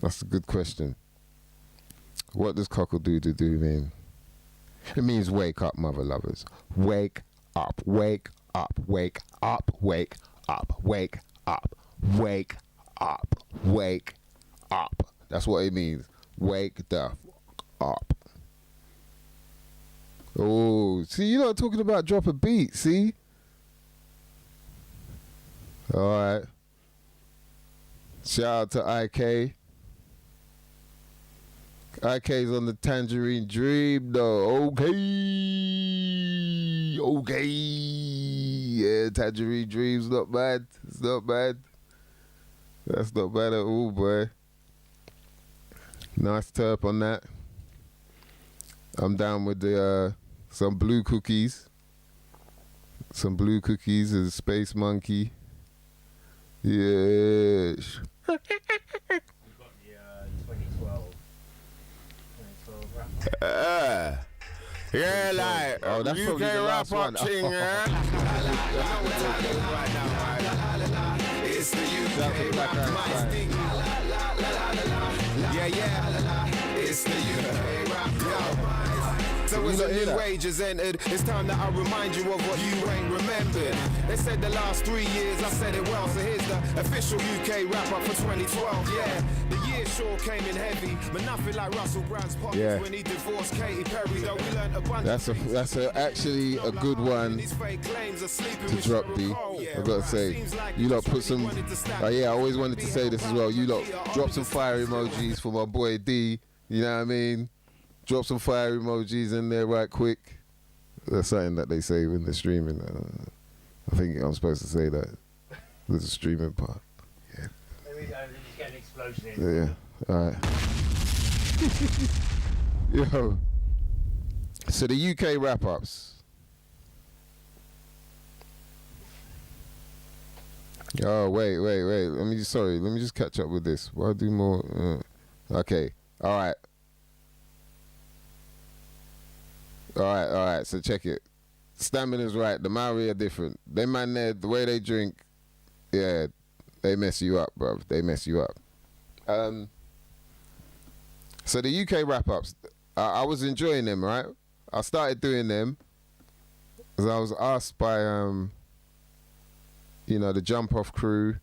That's a good question. What does cock-a-doodle do mean? It means wake up, mother lovers. Wake up, wake up, wake up, wake up, wake up, wake up, wake up. That's what it means. Wake the fuck up. Oh, see, you're not talking about drop a beat, see? Alright. Shout out to IK. IK's on the Tangerine Dream, though. Okay. Yeah, Tangerine Dream's not bad. It's not bad. That's not bad at all, boy. Nice terp on that. I'm down with the some blue cookies. Some blue cookies and Space Monkey. Yes. We've got the 2012 wrap-up. Yeah, like oh, that's UK probably the last wrap-up one. thing, yeah. It's the UK wrap-up. Yeah. It's the UK wrap-up. So as a new age has entered, it's time that I remind you of what you ain't remembered. They said the last 3 years, I said it well, so here's the official UK wrap-up for 2012, yeah. The year sure came in heavy, but nothing like Russell Brand's pockets when he divorced Katy Perry, though we learned a bunch. That's actually a good one to drop, B. I've got to say, you lot put some, I always wanted to say this as well, you lot drop some fire emojis for my boy D, you know what I mean? Drop some fire emojis in there right quick. That's something that they say when they're streaming. I think I'm supposed to say that. There's a streaming part. Yeah. Maybe just get an explosion in. Yeah. Alright. Yo. So the UK wrap-ups. Oh, wait. Let me just catch up with this. Why do more? Okay. Alright. Alright, so check it. Stamina's right, the Maori are different. They man there, the way they drink, yeah, they mess you up, bro. They mess you up. So the UK wrap-ups, I was enjoying them, right? I started doing them because I was asked by, the Jump Off crew,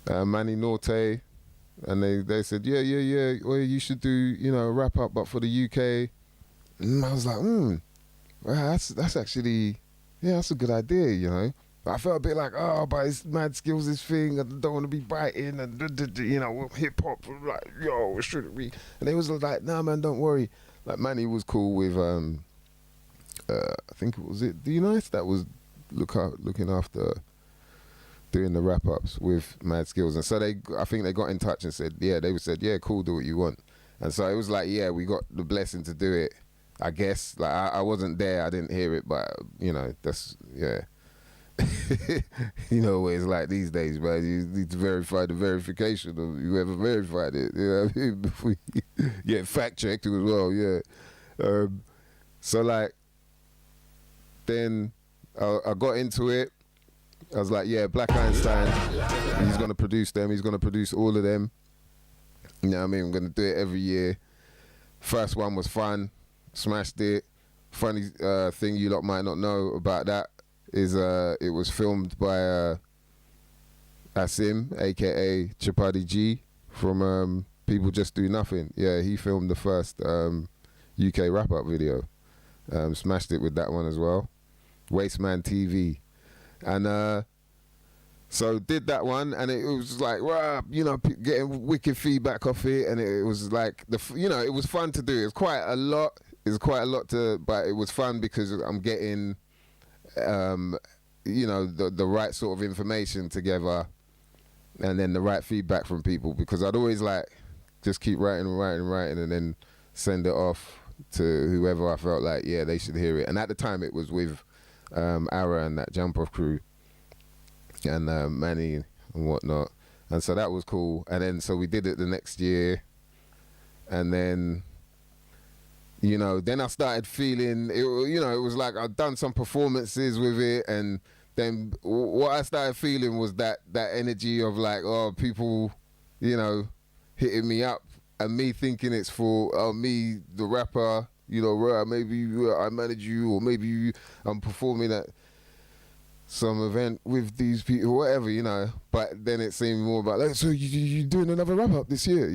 Manny Norte, and they said, yeah, well, you should do, a wrap-up, but for the UK. And I was like, well, that's actually, that's a good idea, But I felt a bit like, but it's mad skills, this thing, I don't want to be biting, and hip hop, like, it shouldn't be. And they was like, nah, man, don't worry. Like, Manny was cool with, I think it was D-Nice that was looking after doing the wrap ups with Mad Skills, and so I think they got in touch and said, cool, do what you want. And so it was like, we got the blessing to do it. I guess, like, I wasn't there, I didn't hear it, but that's what it's like these days, man. You need to verify the verification of whoever verified it, what I mean, before you get fact checked as well, so like, then I got into it. I was like, Black Einstein, he's gonna produce them, he's gonna produce all of them, you know what I mean, I'm gonna do it every year. First one was fun. Smashed it. Funny thing you lot might not know about that is it was filmed by Asim, aka Chapati G, from People Just Do Nothing. Yeah, he filmed the first UK wrap-up video. Smashed it with that one as well. Wasteman TV. And so did that one, and it was like, getting wicked feedback off it, and it was like, it was fun to do. It was quite a lot. But it was fun because I'm getting, the right sort of information together, and then the right feedback from people, because I'd always just keep writing, and then send it off to whoever I felt like, they should hear it. And at the time it was with Ara and that Jump Off crew, and Manny and whatnot, and so that was cool. And then so we did it the next year, and then then I started feeling it. It was like I'd done some performances with it, and then what I started feeling was that energy of like, people hitting me up, and me thinking it's for me, the rapper, maybe I manage you, or maybe I'm performing at some event with these people, whatever, but then it seemed more about like, so you doing another wrap up this year,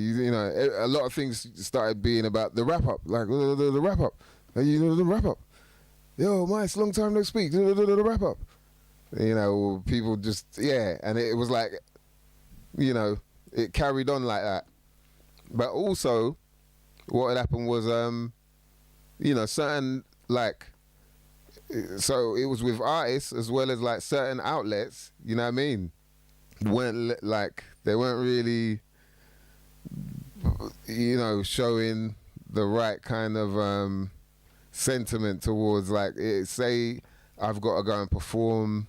a lot of things started being about the wrap up, like the wrap up, the wrap up, yo, Mice, long time no speak, the wrap up, people just, and it was like, it carried on like that. But also what had happened was certain, like, so it was with artists as well as like certain outlets, you know what I mean, they weren't really showing the right kind of sentiment towards like say I've got to go and perform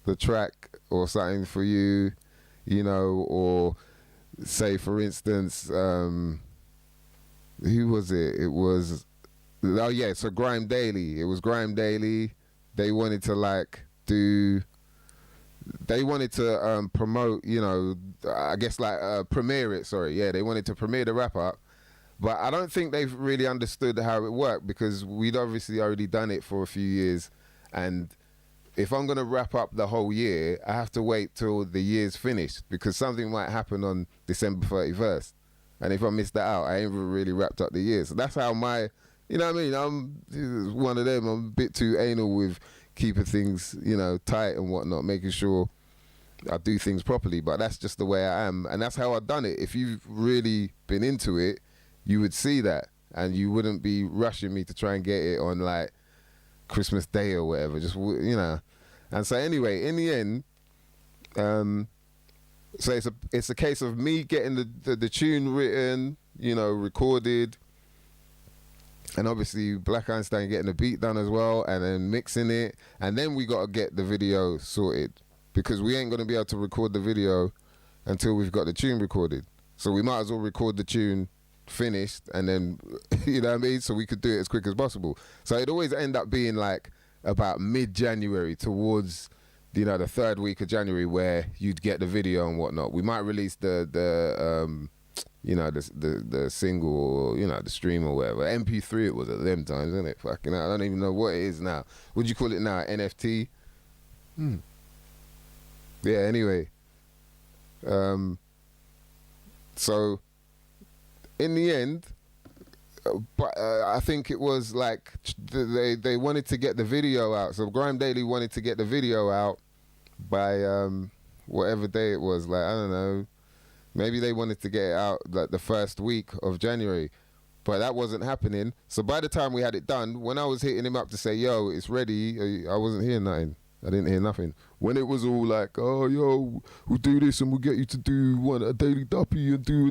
the track or something for you, you know, or say for instance, who was it? It was, oh yeah, so Grime Daily. It was Grime Daily. They wanted to like they wanted to promote, you know, I guess like premiere it, sorry. Yeah, they wanted to premiere the wrap up. But I don't think they've really understood how it worked, because we'd obviously already done it for a few years, and if I'm going to wrap up the whole year, I have to wait till the year's finished, because something might happen on December 31st. And if I miss that out, I ain't really wrapped up the year. So that's how my, you know what I mean? I'm one of them. I'm a bit too anal with keeping things, you know, tight and whatnot, making sure I do things properly. But that's just the way I am. And that's how I've done it. If you've really been into it, you would see that. And you wouldn't be rushing me to try and get it on like Christmas Day or whatever, just, you know. And so anyway, in the end, so it's a case of me getting the tune written, you know, recorded, and obviously Black Einstein getting the beat done as well, and then mixing it, and then we got to get the video sorted, because we ain't going to be able to record the video until we've got the tune recorded. So we might as well record the tune finished, and then, you know what I mean, so we could do it as quick as possible. So it'd always end up being like about mid-January, towards, you know, the third week of January, where you'd get the video and whatnot. We might release the you know, the single, or, you know, the stream or whatever. MP3 it was at them times, isn't it? Fucking hell, I don't even know what it is now. What'd you call it now? NFT? Yeah, anyway. So in the end, but I think it was like they wanted to get the video out. So Grime Daily wanted to get the video out by whatever day it was. Like, I don't know, maybe they wanted to get it out like the first week of January, but that wasn't happening. So by the time we had it done, when I was hitting him up to say, yo, it's ready, I wasn't hearing nothing. I didn't hear nothing. When it was all like, oh, yo, we'll do this and we'll get you to do a daily duppy and do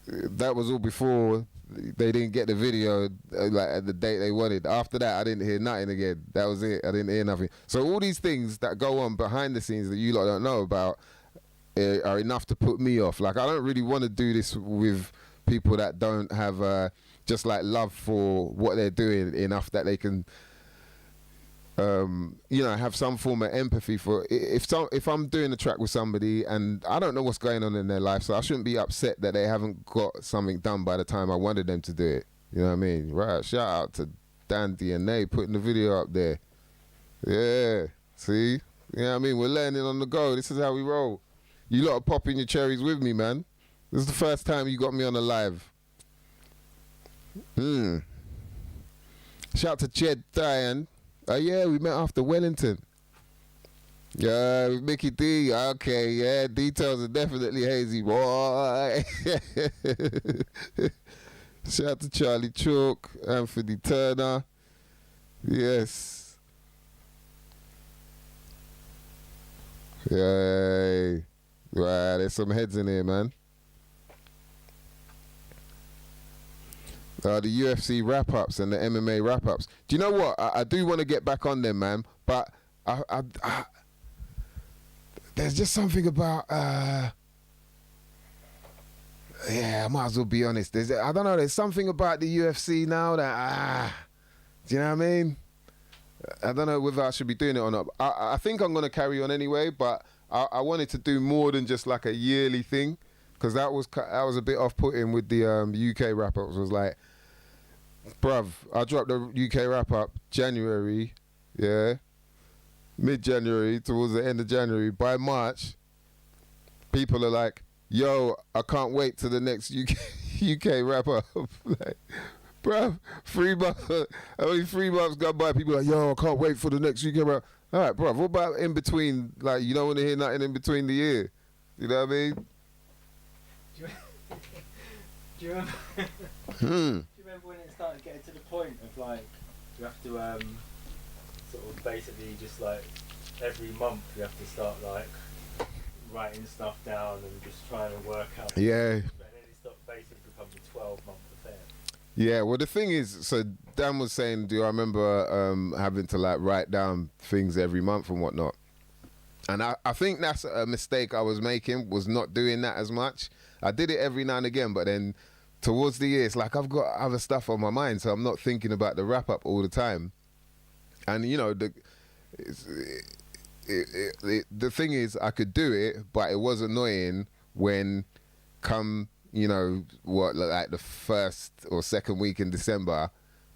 that was all before they didn't get the video like at the date they wanted. After that, I didn't hear nothing again. That was it. I didn't hear nothing. So all these things that go on behind the scenes that you lot don't know about are enough to put me off. Like, I don't really want to do this with people that don't have just like love for what they're doing enough that they can you know, have some form of empathy for if I'm doing a track with somebody and I don't know what's going on in their life, so I shouldn't be upset that they haven't got something done by the time I wanted them to do it. You know what I mean? Right, shout out to Dan DNA putting the video up there. Yeah, see? You know what I mean? We're learning on the go. This is how we roll. You lot are popping your cherries with me, man. This is the first time you got me on a live. Shout out to Jed Diane. Oh yeah, we met after Wellington. Yeah, with Mickey D. Okay, yeah, details are definitely hazy, boy. Shout out to Charlie Chalk, Anthony Turner. Yes. Yay. Right, there's some heads in here, man. The UFC wrap-ups and the MMA wrap-ups. Do you know what? I do want to get back on them, man. But I there's just something about... yeah, I might as well be honest. I don't know. There's something about the UFC now that... do you know what I mean? I don't know whether I should be doing it or not. I think I'm going to carry on anyway, but I wanted to do more than just like a yearly thing, because that was a bit off-putting with the UK wrap-ups. It was like... Bruv, I dropped the UK wrap-up January, yeah, mid-January, towards the end of January. By March, people are like, yo, I can't wait till the next UK wrap-up. Like, bruv, 3 months, only 3 months gone by, people are like, yo, I can't wait for the next UK wrap-up. All right, bruv, what about in between? Like, you don't want to hear nothing in between the year. You know what I mean? Do you remember? Remember when it started getting to the point of like you have to sort of basically just like every month you have to start like writing stuff down and just trying to work out. Yeah. And then it basically becomes a 12-month affair. Yeah, well, the thing is, so Dan was saying, do I remember having to like write down things every month and whatnot? And I think that's a mistake I was making, was not doing that as much. I did it every now and again, but then towards the year, it's like I've got other stuff on my mind, so I'm not thinking about the wrap up all the time. And you know, the thing is, I could do it, but it was annoying when come, you know, what, like the first or second week in December,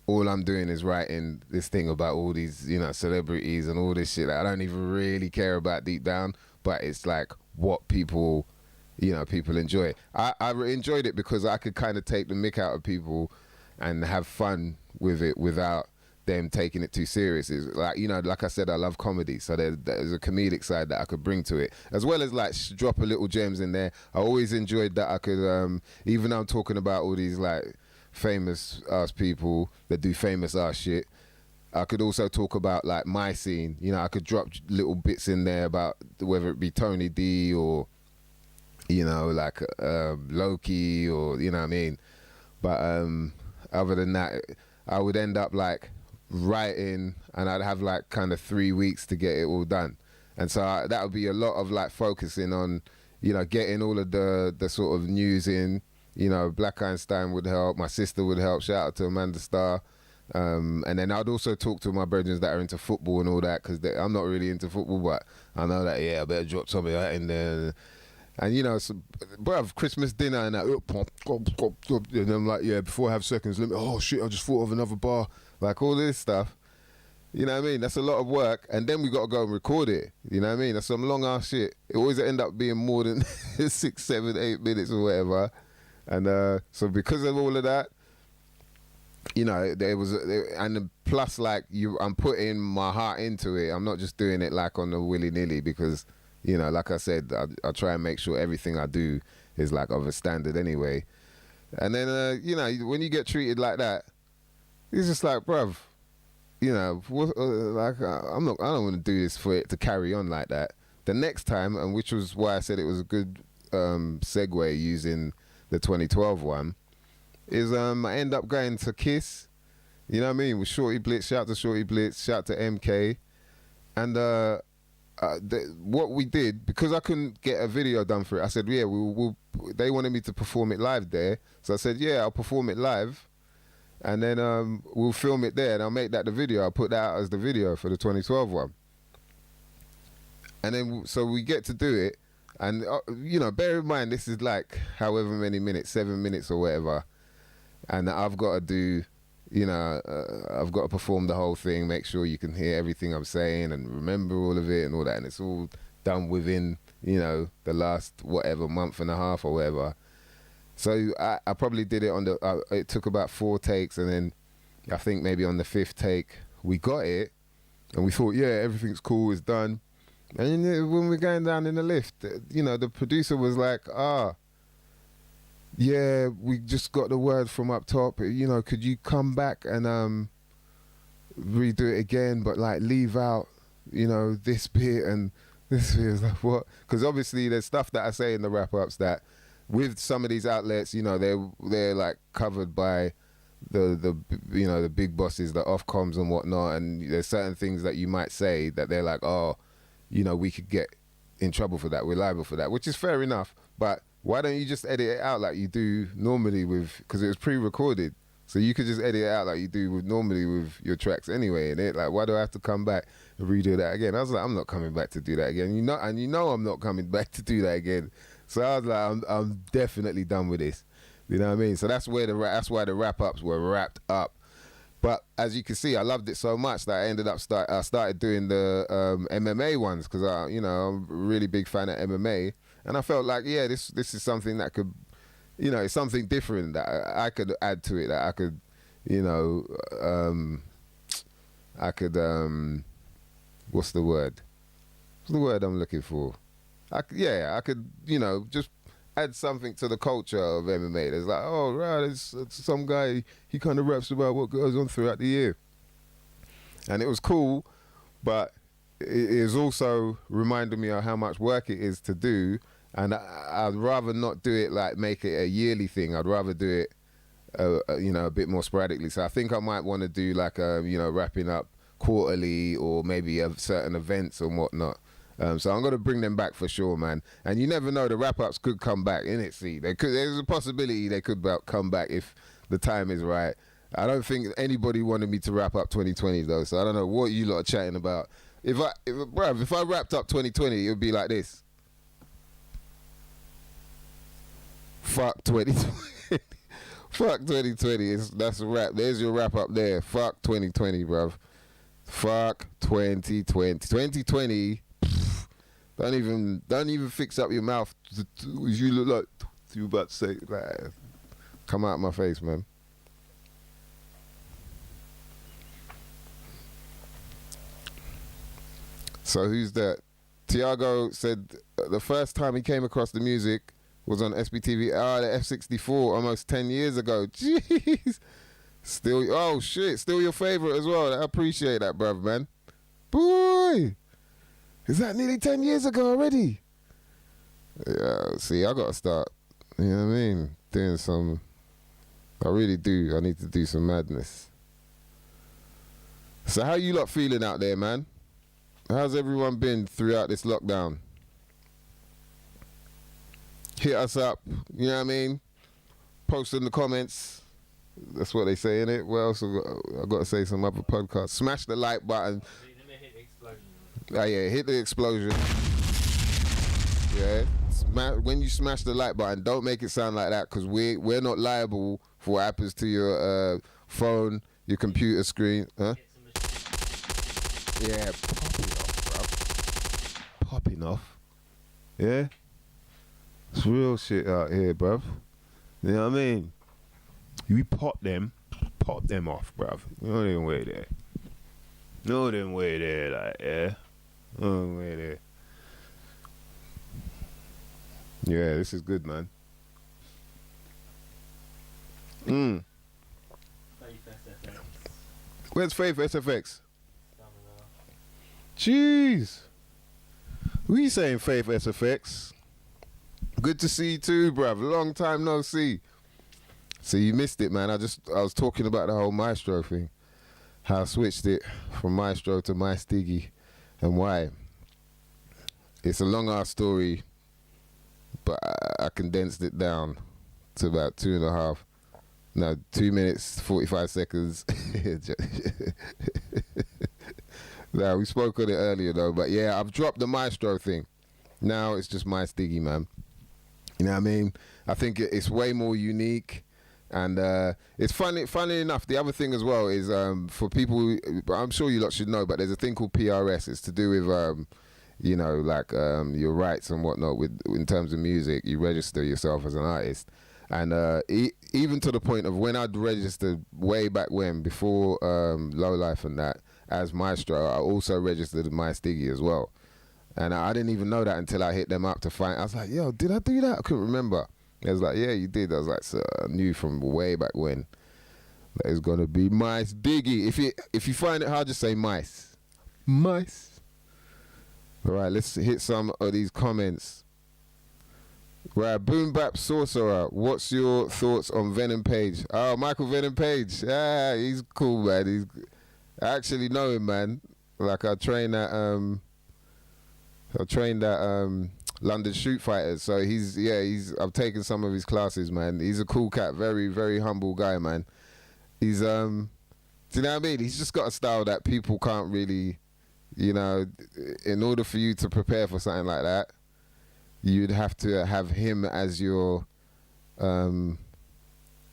all I'm doing is writing this thing about all these, you know, celebrities and all this shit that I don't even really care about deep down, but it's like what people, you know, people enjoy. I enjoyed it because I could kind of take the mick out of people and have fun with it without them taking it too serious. It's like, you know, like I said, I love comedy, so there's a comedic side that I could bring to it, as well as like drop a little gems in there. I always enjoyed that I could, even though I'm talking about all these like famous ass people that do famous ass shit, I could also talk about like my scene. You know, I could drop little bits in there about whether it be Tony D or, you know, like Loki, or, you know what I mean. But other than that, I would end up like writing, and I'd have like kind of 3 weeks to get it all done. And so that would be a lot of like focusing on, you know, getting all of the sort of news in. You know, Black Einstein would help, my sister would help, shout out to Amanda Starr. And then I'd also talk to my brethren that are into football and all that, because I'm not really into football, but I know that, yeah, I better drop some of that in there. And you know, so, bruv, Christmas dinner and that, and I'm like, yeah, before I have seconds, oh shit, I just thought of another bar, like all this stuff. You know what I mean? That's a lot of work, and then we got to go and record it. You know what I mean? That's some long ass shit. It always end up being more than 6, 7, 8 minutes or whatever. And so because of all of that, you know, there was, and plus like I'm putting my heart into it. I'm not just doing it like on the willy nilly, because, you know, like I said, I try and make sure everything I do is like of a standard anyway. And then, you know, when you get treated like that, it's just like, bruv, you know, like I don't want to do this for it to carry on like that. The next time, and which was why I said it was a good segue using the 2012 one, is I end up going to Kiss, you know what I mean, with Shorty Blitz. Shout to Shorty Blitz, shout to MK. And what we did, because I couldn't get a video done for it, I said, yeah, they wanted me to perform it live there, so I said, yeah, I'll perform it live, and then we'll film it there, and I'll make that the video. I'll put that out as the video for the 2012 one. And then so we get to do it. And, you know, bear in mind, this is like however many minutes, 7 minutes or whatever. And I've got to do, you know, I've got to perform the whole thing, make sure you can hear everything I'm saying and remember all of it and all that. And it's all done within, you know, the last, whatever, month and a half or whatever. So I probably did it on it took about 4 takes. And then I think maybe on the 5th take, we got it. And we thought, yeah, everything's cool, it's done. And when we're going down in the lift, you know, the producer was like, yeah, we just got the word from up top, you know, could you come back and redo it again, but like leave out, you know, this bit and this bit. Is like, what? Because obviously there's stuff that I say in the wrap-ups that with some of these outlets, you know, they're like covered by the you know, the big bosses, the Ofcoms and whatnot, and there's certain things that you might say that they're like, oh, you know, we could get in trouble for that, we're liable for that, which is fair enough. But why don't you just edit it out like you do normally with, because it was pre-recorded, so you could just edit it out like you do normally with your tracks anyway, and like, why do I have to come back and redo that again? I was like, I'm not coming back to do that again, you know, and you know I'm not coming back to do that again. So I was like, I'm definitely done with this, you know what I mean? So that's why the wrap-ups were wrapped up. But as you can see, I loved it so much that I ended up started doing the MMA ones, because I'm a really big fan of MMA, and I felt like, yeah, this is something that could, you know, it's something different that I could add to it, that I could, you know, what's the word? What's the word I'm looking for? I could, you know, just add something to the culture of MMA. There's like, oh right, it's some guy, he kind of raps about what goes on throughout the year, and it was cool, but it is also reminding me of how much work it is to do, and I'd rather not do it like make it a yearly thing. I'd rather do it you know, a bit more sporadically. So I think I might want to do like you know, wrapping up quarterly or maybe certain events and whatnot. So I'm gonna bring them back for sure, man. And you never know, the wrap-ups could come back, innit? See, there's a possibility they could come back if the time is right. I don't think anybody wanted me to wrap up 2020 though, so I don't know what you lot are chatting about. If I wrapped up 2020, it would be like this. Fuck 2020. Fuck 2020. That's a wrap. There's your wrap up there. Fuck 2020, bruv. Fuck 2020. 2020. Don't even fix up your mouth. You look like you about to say, like, come out my face, man. So who's that? Tiago said the first time he came across the music was on SBTV. The F64 almost 10 years ago. Jeez. Still, oh shit, still your favorite as well. I appreciate that, bruv, man. Boy, is that nearly 10 years ago already? Yeah, see, I gotta start, you know what I mean, doing some, I really do. I need to do some madness. So how you lot feeling out there, man? How's everyone been throughout this lockdown? Hit us up, you know what I mean? Post in the comments. That's what they say, innit? What else I've got to say? Some other podcasts. Smash the like button. Let me hit the explosion. Oh yeah, hit the explosion. Yeah. When you smash the like button, don't make it sound like that, because we're not liable for what happens to your phone, your computer screen. Huh? Yeah, popping off, bro. Popping off. Yeah? It's real shit out here, bruv. You know what I mean? You pop them off, bruv. You don't even wait there. No, them way there, like, yeah. No way there. Yeah, this is good, man. Faith SFX. Where's Faith SFX? Jeez. Who you saying, Faith SFX? Good to see you too, bruv. Long time no see. So you missed it, man. I was talking about the whole Maestro thing. How I switched it from Maestro to MysDiggi and why. It's a long ass story, but I condensed it down to about 2 minutes, 45 seconds. Nah, we spoke on it earlier though, but yeah, I've dropped the Maestro thing. Now it's just MysDiggi, man. You know what I mean? I think it's way more unique. And it's funny enough, the other thing as well is for people who, I'm sure you lot should know, but there's a thing called PRS. It's to do with you know, like your rights and whatnot in terms of music. You register yourself as an artist, and even to the point of when I'd registered way back when, before Low Life and that, as Maestro, I also registered as MysDiggi as well. And I didn't even know that until I hit them up to find. I was like, yo, did I do that? I couldn't remember. I was like, yeah, you did. I was like, so I knew from way back when that it's gonna be MysDiggi. If you find it hard, just say mice. Mice. All right, let's hit some of these comments. Right, Boom Bap Sorcerer, what's your thoughts on Venom Page? Oh, Michael Venom Page. Ah, he's cool, man. I actually know him, man. Like I trained at London Shoot Fighters, so I've taken some of his classes, man. He's a cool cat, very, very humble guy, man. He's do you know what I mean? He's just got a style that people can't really, you know, in order for you to prepare for something like that, you'd have to have him as your you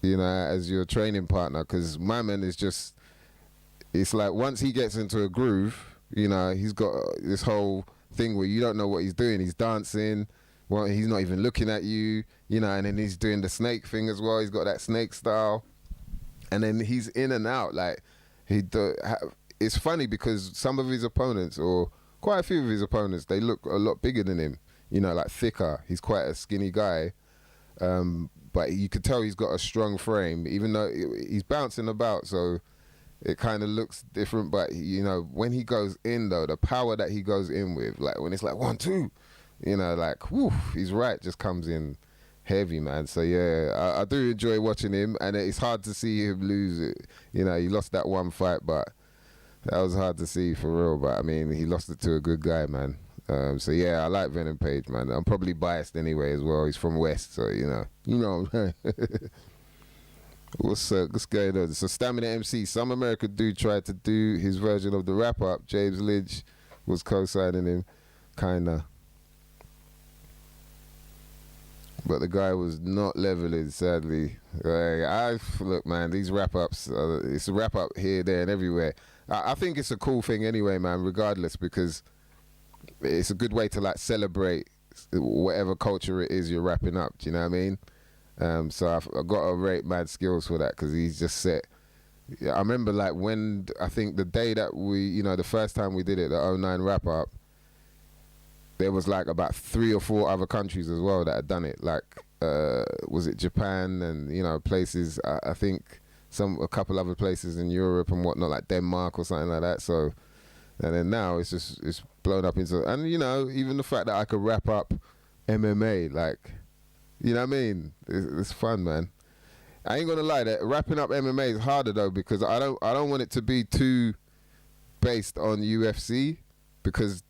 know, as your training partner, because my man is just, it's like once he gets into a groove, you know, he's got this whole thing where you don't know what he's doing. He's dancing, well, he's not even looking at you, you know, and then he's doing the snake thing as well. He's got that snake style, and then he's in and out. Like it's funny because some of his opponents, or quite a few of his opponents, they look a lot bigger than him, you know, like thicker. He's quite a skinny guy, but you could tell he's got a strong frame, even though he's bouncing about, so it kind of looks different. But you know, when he goes in though, the power that he goes in with, like when it's like 1, 2, you know, like whoo, he's right, just comes in heavy, man. So yeah, I do enjoy watching him, and it's hard to see him lose it. You know, he lost that one fight, but that was hard to see for real. But I mean, he lost it to a good guy, man. So yeah, I like Venom Page, man. I'm probably biased anyway as well. He's from West, so you know. What's going on? So Stamina MC, some American dude tried to do his version of the wrap up. James Lynch was co-signing him, kinda. But the guy was not leveling, sadly. Look, man, these wrap-ups, it's a wrap-up here, there, and everywhere. I think it's a cool thing anyway, man, regardless, because it's a good way to, like, celebrate whatever culture it is you're wrapping up, do you know what I mean? So I've got to rate Mad Skills for that, because he's just set. I remember, like, when, I think the day that we, the first time we did it, the 09 wrap-up, there was like about 3 or 4 other countries as well that had done it. Like, was it Japan and places? I think a couple other places in Europe and whatnot, like Denmark or something like that. So, and then now it's blown up into, and even the fact that I could wrap up MMA, like, you know what I mean? It's fun, man. I ain't gonna lie, that wrapping up MMA is harder though, because I don't want it to be too based on UFC, because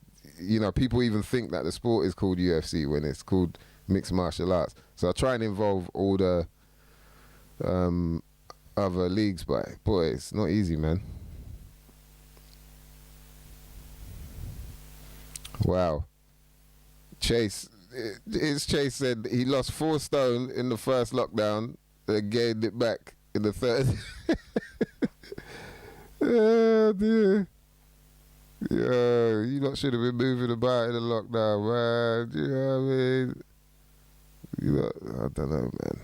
people even think that the sport is called UFC when it's called mixed martial arts. So I try and involve all the other leagues, but boy, it's not easy, man. Wow. Chase said he lost 4 stone in the first lockdown and gained it back in the third. Oh dear. Yeah, you lot should have been moving about in the lockdown, man. You know what I mean? I don't know, man.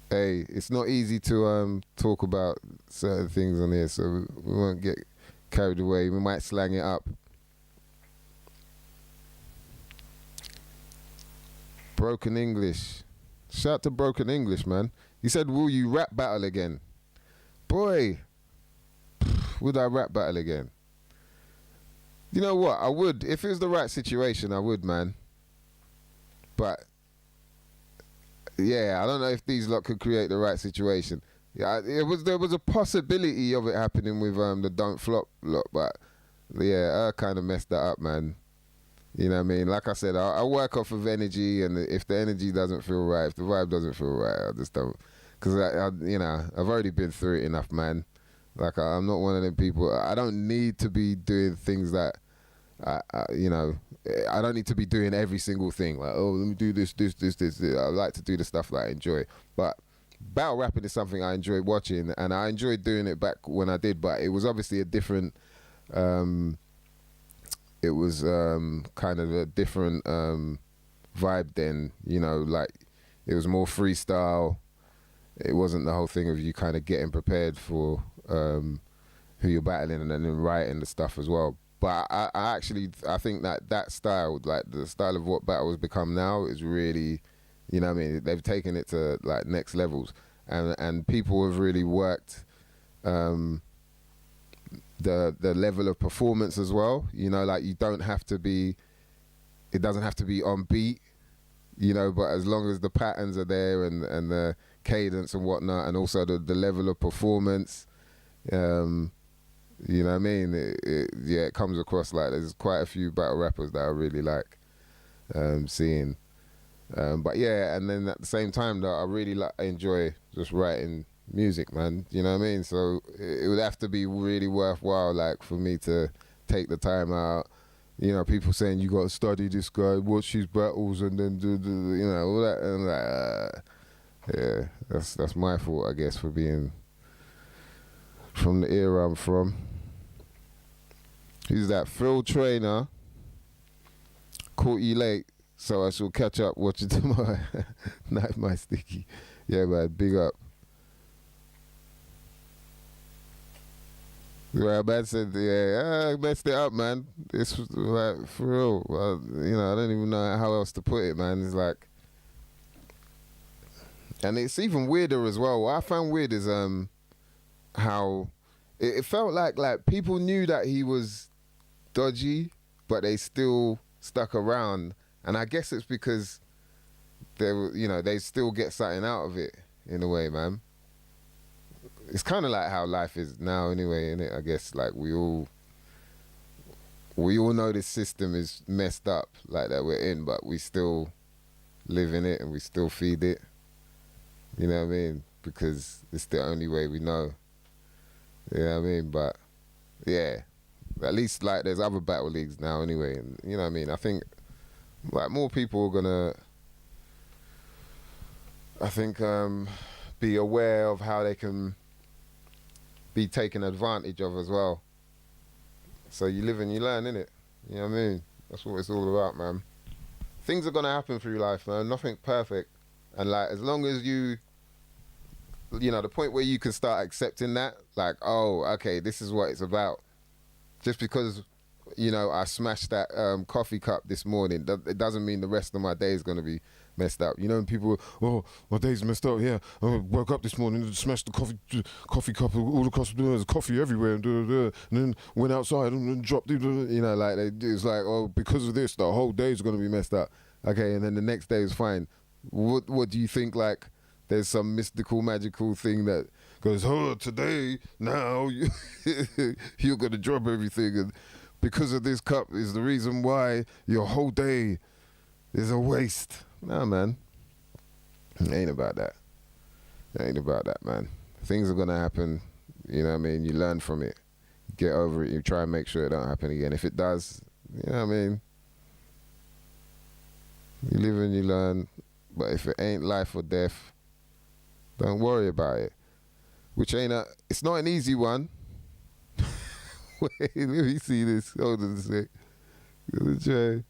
Hey, it's not easy to talk about certain things on here, so we won't get carried away. We might slang it up. Broken English. Shout out to Broken English, man. He said, will you rap battle again? Boy, would I rap battle again? You know what? I would. If it was the right situation, I would, man. But, yeah, I don't know if these lot could create the right situation. Yeah, there was a possibility of it happening with the Don't Flop lot, but, yeah, I kind of messed that up, man. You know what I mean? Like I said, I work off of energy, and if the energy doesn't feel right, if the vibe doesn't feel right, I just don't. Because, I've already been through it enough, man. Like, I'm not one of them people. I don't need to be doing things that, I don't need to be doing every single thing. Like, oh, let me do this. I like to do the stuff that I enjoy. But battle rapping is something I enjoy watching, and I enjoyed doing it back when I did, but it was obviously a different... it was kind of a different vibe then, like it was more freestyle. It wasn't the whole thing of you kind of getting prepared for who you're battling and then writing the stuff as well. But I think that style, like the style of what battle has become now, is really, what I mean, they've taken it to like next levels, and people have really worked the level of performance as well. Like it doesn't have to be on beat, but as long as the patterns are there and the cadence and whatnot, and also the level of performance, you know what I mean? It comes across like there's quite a few battle rappers that I really like seeing. But yeah, and then at the same time though, I really enjoy just writing music, man. You know what I mean? So it would have to be really worthwhile, like, for me to take the time out. People saying you got to study this guy, watch his battles, and then do all that. And yeah, that's my fault, I guess, for being from the era I'm from. Who's that? Phil Trainer. Caught you late, so I shall catch up watching tomorrow. Night, MysDiggi. Yeah, man, big up. Well, man said, yeah, I messed it up, man. This was like, for real. I don't even know how else to put it, man. It's like, and it's even weirder as well. What I found weird is how it felt like people knew that he was dodgy, but they still stuck around. And I guess it's because they still get something out of it in a way, man. It's kind of like how life is now anyway, innit? I guess like we all know this system is messed up like that we're in, but we still live in it and we still feed it. You know what I mean? Because it's the only way we know. You know what I mean? But yeah, at least like there's other battle leagues now anyway, and you know what I mean? I think like more people are gonna be aware of how they can be taken advantage of as well. So you live and you learn, innit? You know what I mean? That's what it's all about, man. Things are gonna happen through life, man. Nothing perfect. And like as long as you know, the point where you can start accepting that, like, oh, okay, this is what it's about. Just because, you know, I smashed that coffee cup this morning, it doesn't mean the rest of my day is going to be messed up. You know, and people, oh, my day's messed up. Yeah, I woke up this morning and smashed the coffee cup all across the there's coffee everywhere, and then went outside and dropped it. You know, like it's like, oh, because of this, the whole day is going to be messed up. Okay, and then the next day is fine. What do you think? Like, there's some mystical, magical thing that goes, oh, today, now, you're going to drop everything. And because of this cup is the reason why your whole day is a waste. Nah, man. It ain't about that. It ain't about that, man. Things are going to happen. You know what I mean? You learn from it. Get over it. You try and make sure it don't happen again. If it does, you know what I mean? You live and you learn. But if it ain't life or death, don't worry about it. Which it's not an easy one. Wait, let me see this. Hold on a sec. Gonna try.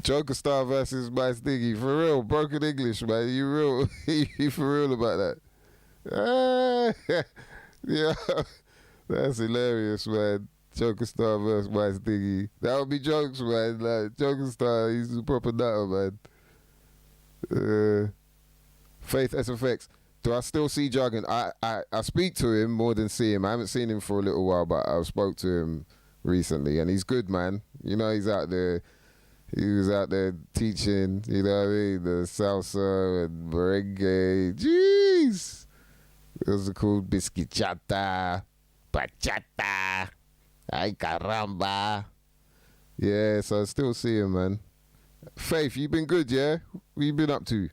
Joker Star versus MysDiggi. For real, broken English, man. You real? You for real about that? Yeah, that's hilarious, man. Joker Star versus MysDiggi. That would be jokes, man. Like Joker Star, he's a proper nutter, man. Faith SFX. Do I still see Jargon? I speak to him more than see him. I haven't seen him for a little while, but I spoke to him recently, and he's good, man. You know, he's out there. He was out there teaching, you know what I mean, the salsa and merengue. Jeez! Those are cool. Bisquichata, bachata, ay caramba. Yeah, so I still see him, man. Faith, you been good, yeah? What you been up to?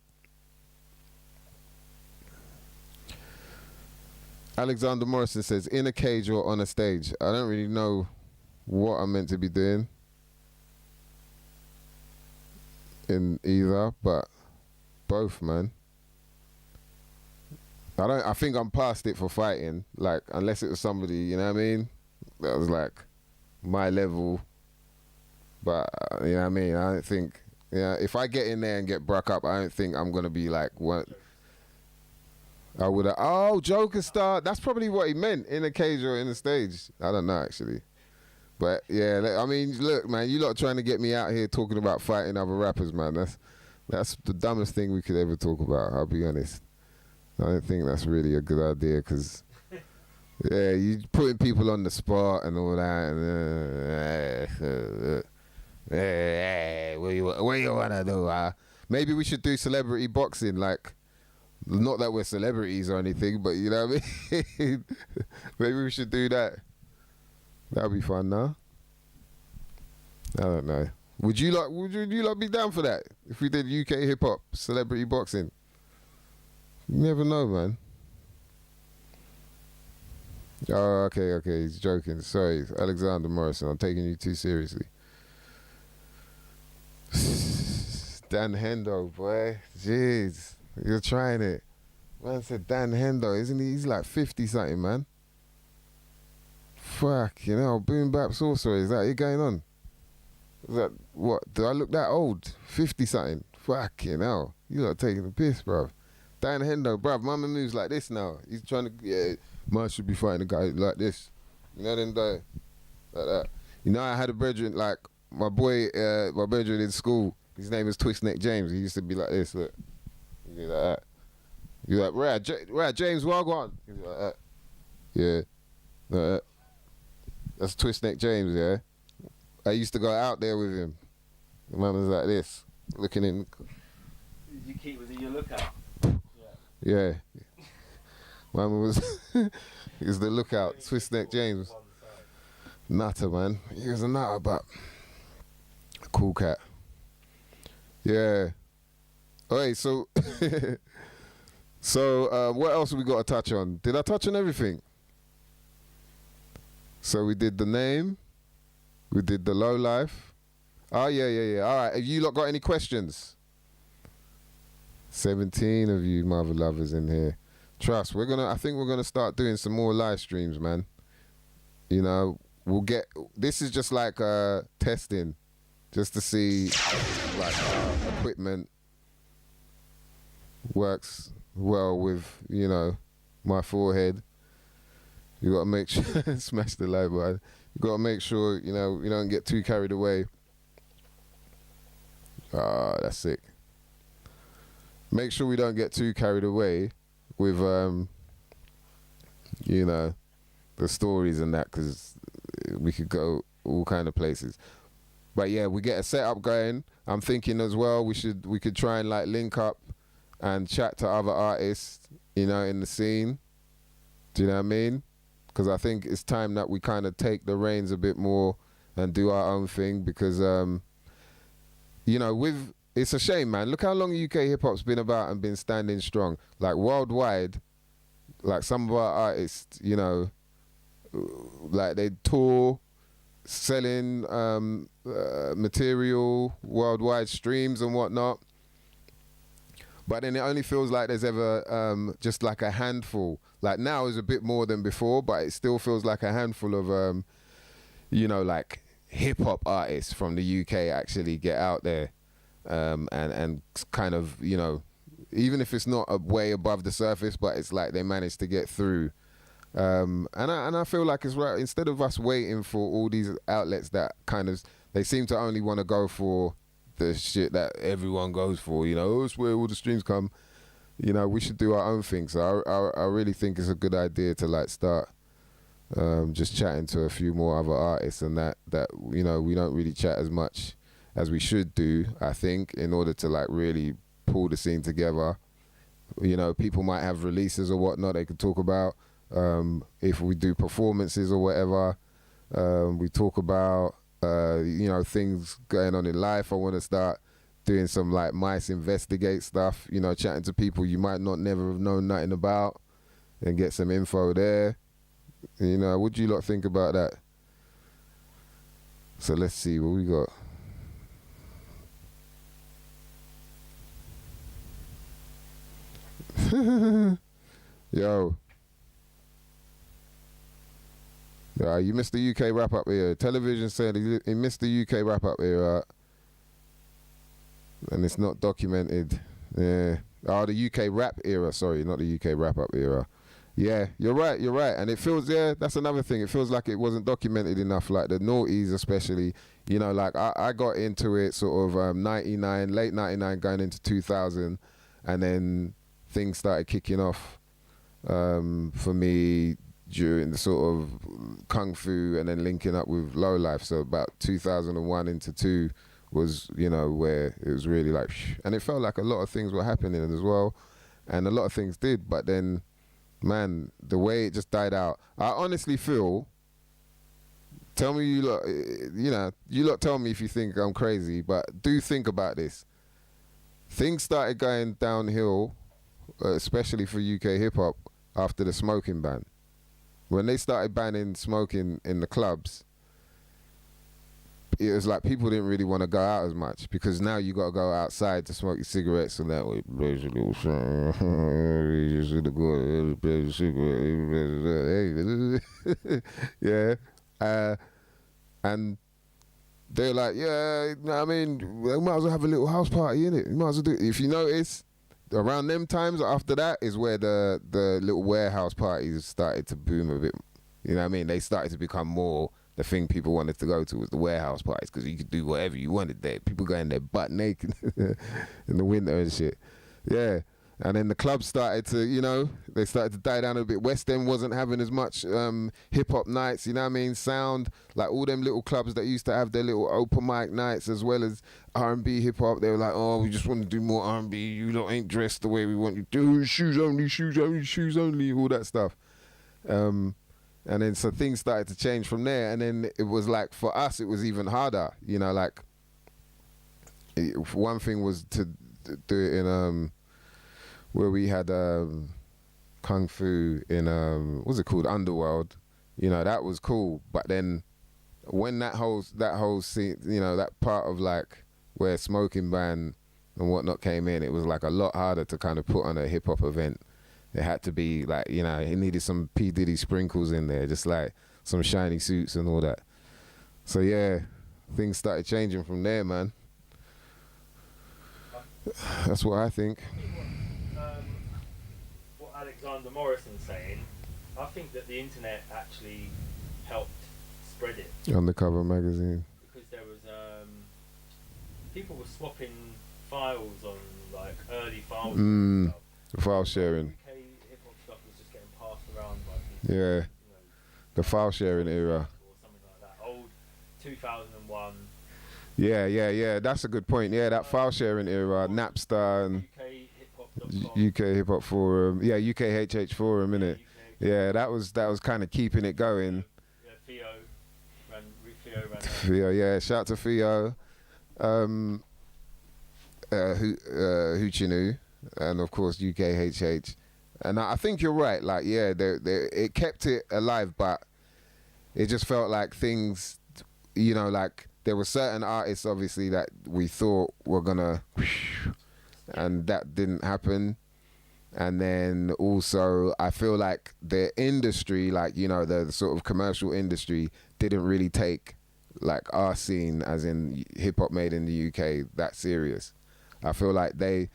Alexander Morrison says, in a cage or on a stage. I don't really know what I'm meant to be doing in either, but both, man. I think I'm past it for fighting, like, unless it was somebody, you know what I mean, that was like my level. But you know what I mean, I don't think, yeah, if I get in there and get bruck up, I don't think I'm gonna be like what I would have. Oh, Joker Star. That's probably what he meant, in a cage or in a stage. I don't know, actually. But, yeah, I mean, look, man, you lot trying to get me out here talking about fighting other rappers, man. That's the dumbest thing we could ever talk about, I'll be honest. I don't think that's really a good idea, because, yeah, you putting people on the spot and all that. And, what you want to do, Maybe we should do celebrity boxing, like, not that we're celebrities or anything, but you know what I mean? Maybe we should do that. That'd be fun, nah? I don't know. Would you like be down for that? If we did UK hip hop, celebrity boxing? You never know, man. Oh, okay, he's joking. Sorry, Alexander Morrison, I'm taking you too seriously. Dan Hendo, boy. Jeez. You're trying it. Man said Dan Hendo, isn't he? He's like 50 something, man. Fuck, you know, boom bap sorcerer. Is that it going on? Is that what? Do I look that old? 50 something. Fuck, you know. You lot taking the piss, bruv. Dan Hendo, bruv. Mama moves like this now. He's trying to, yeah, man should be fighting a guy like this. You know, then like that. You know, I had a brethren, like my brethren in school. His name is Twist Neck James. He used to be like this, look. You do like that. You're like, right, James Wagwan. You do like that. Yeah. Like that. That's Twist Neck James, yeah. I used to go out there with him. The man was like this. looking in. Did you keep, was it your lookout? Yeah. Man was, he was the lookout, Swiss Neck James. Nutter, man. He was a nutter, but a cool cat. Yeah. Alright, so what else have we got to touch on? Did I touch on everything? So we did the name, we did the low life. Oh yeah. Alright, have you lot got any questions? 17 of you mother lovers in here. Trust, I think we're gonna start doing some more live streams, man. You know, this is just like testing, just to see like equipment works well with, you know, my forehead. You gotta make sure, smash the like button. You gotta make sure, you know, you don't get too carried away. That's sick. Make sure we don't get too carried away with, you know, the stories and that, because we could go all kind of places. But yeah, we get a setup going. I'm thinking as well we could try and like link up and chat to other artists, you know, in the scene. Do you know what I mean? Because I think it's time that we kind of take the reins a bit more and do our own thing, because you know, it's a shame, man. Look how long UK hip hop's been about and been standing strong. Like worldwide, like some of our artists, you know, like they tour, selling material, worldwide streams and whatnot. But then it only feels like there's ever just like a handful. Like now is a bit more than before, but it still feels like a handful of, you know, like hip hop artists from the UK actually get out there and kind of, you know, even if it's not way above the surface, but it's like they managed to get through. And I feel like it's right, instead of us waiting for all these outlets that kind of, they seem to only want to go for the shit that everyone goes for, you know, it's where all the streams come. You know, we should do our own thing. So I really think it's a good idea to like start just chatting to a few more other artists, and that you know, we don't really chat as much as we should do, I think, in order to like really pull the scene together. You know, people might have releases or whatnot they could talk about. If we do performances or whatever, we talk about you know, things going on in life. I want to start doing some like Mice Investigate stuff, you know, chatting to people you might not never have known nothing about and get some info there. You know, what do you lot think about that? So let's see what we got. Yo. You missed the UK wrap-up era. Television said he missed the UK wrap-up era. And it's not documented. Yeah. Oh, the UK rap era. Sorry, not the UK wrap-up era. Yeah, you're right. And it feels, yeah, that's another thing. It feels like it wasn't documented enough. Like the noughties especially. You know, like I got into it sort of 99, late 99 going into 2000. And then things started kicking off for me during the sort of Kung Fu and then linking up with Low Life. So about 2001 into 2 was, you know, where it was really like, and it felt like a lot of things were happening as well. And a lot of things did, but then, man, the way it just died out. I honestly feel, tell me you lot, you know, you lot tell me if you think I'm crazy, but do think about this. Things started going downhill, especially for UK hip hop, after the smoking ban. When they started banning smoking in the clubs, it was like people didn't really want to go out as much, because now you got to go outside to smoke your cigarettes and that way. Yeah. And they're like, yeah, I mean, we might as well have a little house party, innit? You might as well do it. If you notice, around them times after that is where the little warehouse parties started to boom a bit. You know what I mean? They started to become more the thing people wanted to go to, was the warehouse parties, because you could do whatever you wanted there. People going there butt naked in the winter and shit. Yeah. And then the clubs started to, they started to die down a bit. West End wasn't having as much hip-hop nights, you know what I mean? Sound, like all them little clubs that used to have their little open mic nights as well as R&B hip-hop. They were like, oh, we just want to do more R&B. You lot ain't dressed the way we want you to do. Shoes only, shoes only, shoes only, all that stuff. And then so things started to change from there. And then it was like, for us, it was even harder. Like, one thing was to do it in... where we had kung fu in what's it called, Underworld, that was cool. But then when that whole scene, that part of like where smoking ban and whatnot came in, it was like a lot harder to kind of put on a hip hop event. It had to be like, it needed some P Diddy sprinkles in there, just like some shiny suits and all that. So yeah, things started changing from there, man. That's what I think. What Alexander Morrison's saying, I think that the internet actually helped spread it. Undercover magazine. Because there was people were swapping files on like early files. And stuff. File sharing. UK hip hop stuff was just getting passed around by people. Yeah. The file sharing era. Or something like that. Old 2001. Yeah. That's a good point. Yeah, that file sharing era, Napster and UK Hip Hop Forum. Yeah, UK HH Forum, innit? Yeah, that was kind of keeping it going. Yeah, Theo ran that. Theo, yeah. Shout to Theo. Hoochinu, and of course UKHH. And I think you're right. Like, yeah, it kept it alive, but it just felt like things, like there were certain artists obviously that we thought were gonna, and that didn't happen. And then also I feel like the industry, like, the sort of commercial industry didn't really take like our scene, as in hip hop made in the UK, that serious. I feel like they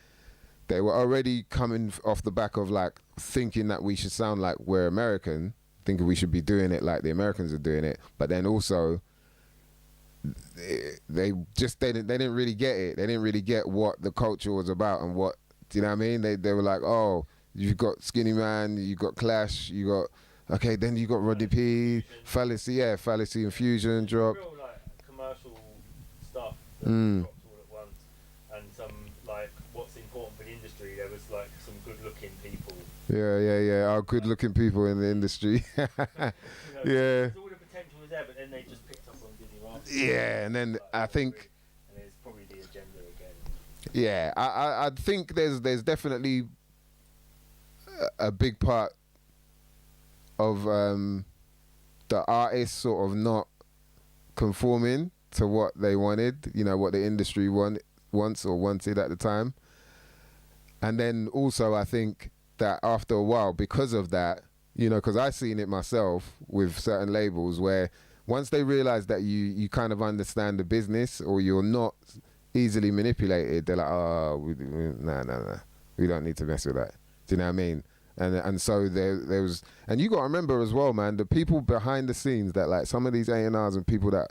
were already coming off the back of like thinking that we should sound like we're American, thinking we should be doing it like the Americans are doing it. But then also they didn't really get it. They didn't really get what the culture was about and what, do you know what I mean? They were like, oh, you've got Skinny Man, you got Clash, you got, okay, then you got Rodney P, Fallacy and Fusion dropped. Real like commercial stuff that dropped all at once, and some like what's important for the industry. There was like some good-looking people. Yeah. Our good-looking people in the industry. Yeah. All the potential was there, but then they just picked up on Diddy Martin. Yeah, and then like, I think. And there's probably the agenda again. Yeah, I think there's definitely a big part of the artists sort of not conforming to what they wanted, what the industry wants or wanted at the time. And then also I think that after a while, because of that, because I've seen it myself with certain labels where once they realize that you kind of understand the business or you're not easily manipulated, they're like, oh, nah, we don't need to mess with that. Do you know what I mean? And so there was, and you got to remember as well, man, the people behind the scenes that like some of these A&Rs and people that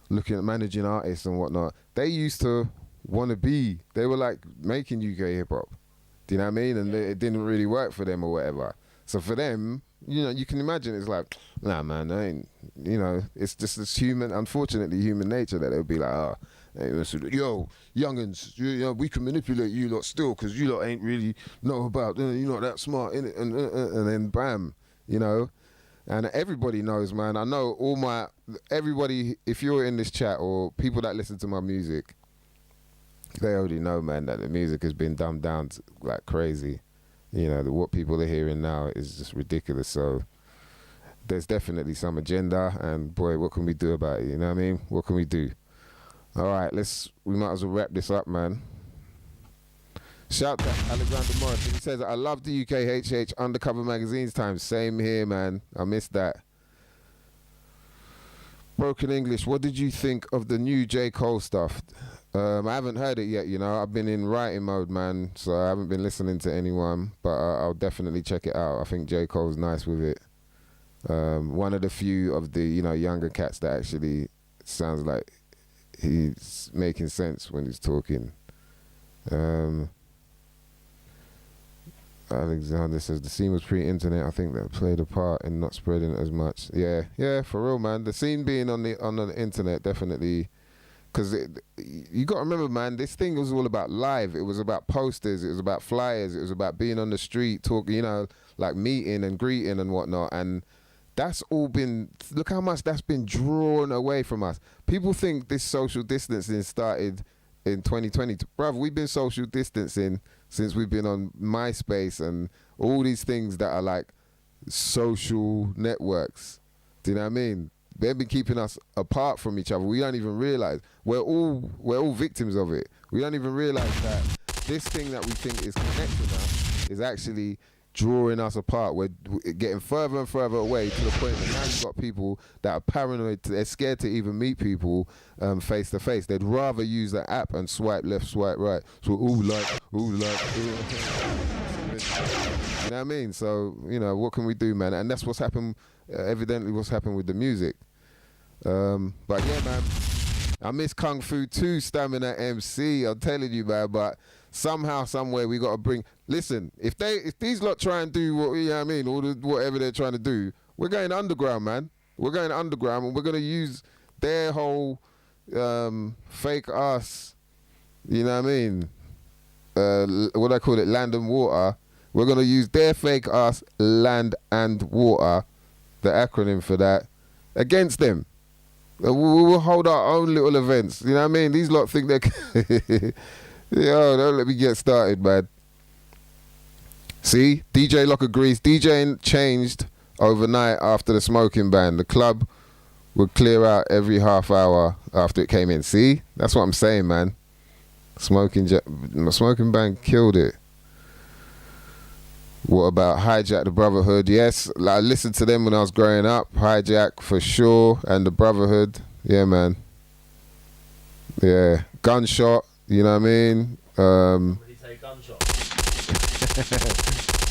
looking at managing artists and whatnot, they used to want to be, they were like making UK hip hop. Do you know what I mean? And it didn't really work for them or whatever. So for them, you can imagine it's like, nah, man, I ain't, it's just this unfortunately human nature that they'll be like, oh, yo, youngins, we can manipulate you lot still because you lot ain't really know about, you're not that smart, innit? And then bam, and everybody knows, man. I know everybody, if you're in this chat or people that listen to my music, they already know, man, that the music has been dumbed down to, like crazy. What people are hearing now is just ridiculous. So there's definitely some agenda, and boy, what can we do about it? You know what I mean? What can we do? All right, we might as well wrap this up, man. Shout out to Alexander Morrison. He says, I love the UKHH Undercover Magazines time. Same here, man. I missed that. Broken English, what did you think of the new J. Cole stuff? I haven't heard it yet, I've been in writing mode, man, so I haven't been listening to anyone, but I'll definitely check it out. I think J. Cole's nice with it. One of the few of the, younger cats that actually sounds like he's making sense when he's talking. Alexander says the scene was pre-internet. I think that played a part in not spreading it as much. Yeah, for real, man. The scene being on the internet definitely, because you got to remember, man. This thing was all about live. It was about posters. It was about flyers. It was about being on the street, talking, like meeting and greeting and whatnot. And that's all been. Look how much that's been drawn away from us. People think this social distancing started in 2020. Bruv, we've been social distancing since we've been on MySpace and all these things that are like social networks. Do you know what I mean? They've been keeping us apart from each other. We don't even realize. We're all victims of it. We don't even realize that this thing that we think is connecting us is actually drawing us apart. We're getting further and further away to the point that now you've got people that are paranoid. They're scared to even meet people face to face. They'd rather use the app and swipe left, swipe right. So ooh like. You know what I mean? So what can we do, man? And that's what's happened. Evidently, what's happened with the music. But yeah, man, I miss Kung Fu 2 Stamina MC. I'm telling you, man. But somehow, somewhere, we got to bring. Listen, if these lot try and do what whatever they're trying to do, we're going underground, man. We're going underground, and we're gonna use their whole fake us. You know what I mean? What I call it, land and water. We're gonna use their fake us, land and water, the acronym for that, against them. We will hold our own little events. You know what I mean? These lot think they're. Yo, don't let me get started, man. See, DJ Lock agrees. DJing changed overnight after the smoking ban. The club would clear out every half hour after it came in. See, that's what I'm saying, man. Smoking ban killed it. What about Hijack the Brotherhood? Yes, I listened to them when I was growing up. Hijack for sure, and the Brotherhood. Yeah, man. Yeah, Gunshot. You know what I mean? Really say gunshot.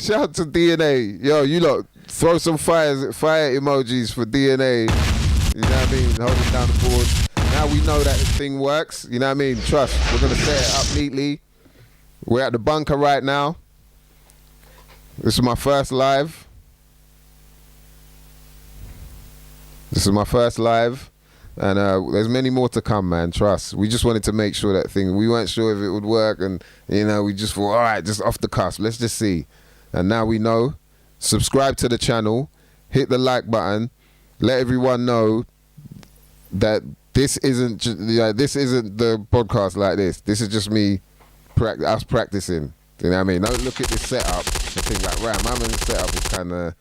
Shout out to DNA. Yo, you lot, throw some fire emojis for DNA. You know what I mean? Holding down the board. Now we know that this thing works. You know what I mean? Trust. We're going to set it up neatly. We're at the bunker right now. This is my first live. And there's many more to come, man. Trust. We just wanted to make sure that thing. We weren't sure if it would work, and we just thought, all right, just off the cusp. Let's just see. And now we know. Subscribe to the channel. Hit the like button. Let everyone know that this isn't the podcast like this. This is just me, us practicing. You know what I mean? Don't look at this setup and think like, right, my man's setup is kind of,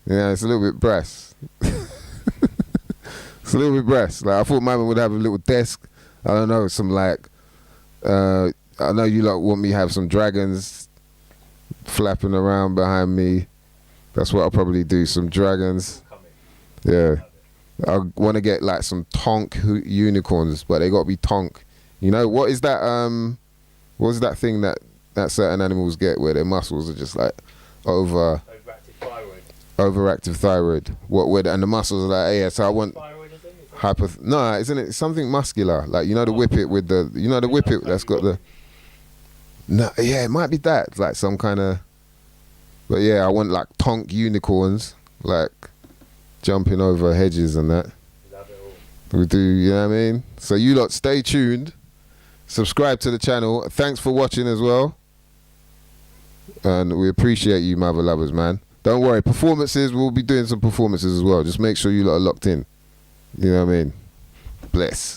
it's a little bit brass. It's a little bit brass. Like I thought my man would have a little desk. I don't know, some like, I know you lot want me to have some dragons flapping around behind me. That's what I'll probably do, some dragons. Yeah. I want to get like some tonk unicorns, but they got to be tonk. What is that, what is that thing that certain animals get where their muscles are just like overactive thyroid. And the muscles are like, yeah, so I want isn't it something muscular? Like, the whippet with the, the whippet that's got the, no, yeah, it might be that. It's like some kind of, but yeah, I want like tonk unicorns, like jumping over hedges and that. We do, you know what I mean? So you lot stay tuned. Subscribe to the channel. Thanks for watching as well. And we appreciate you, mother lovers, man. Don't worry, performances, we'll be doing some performances as well. Just make sure you lot are locked in. You know what I mean? Bless.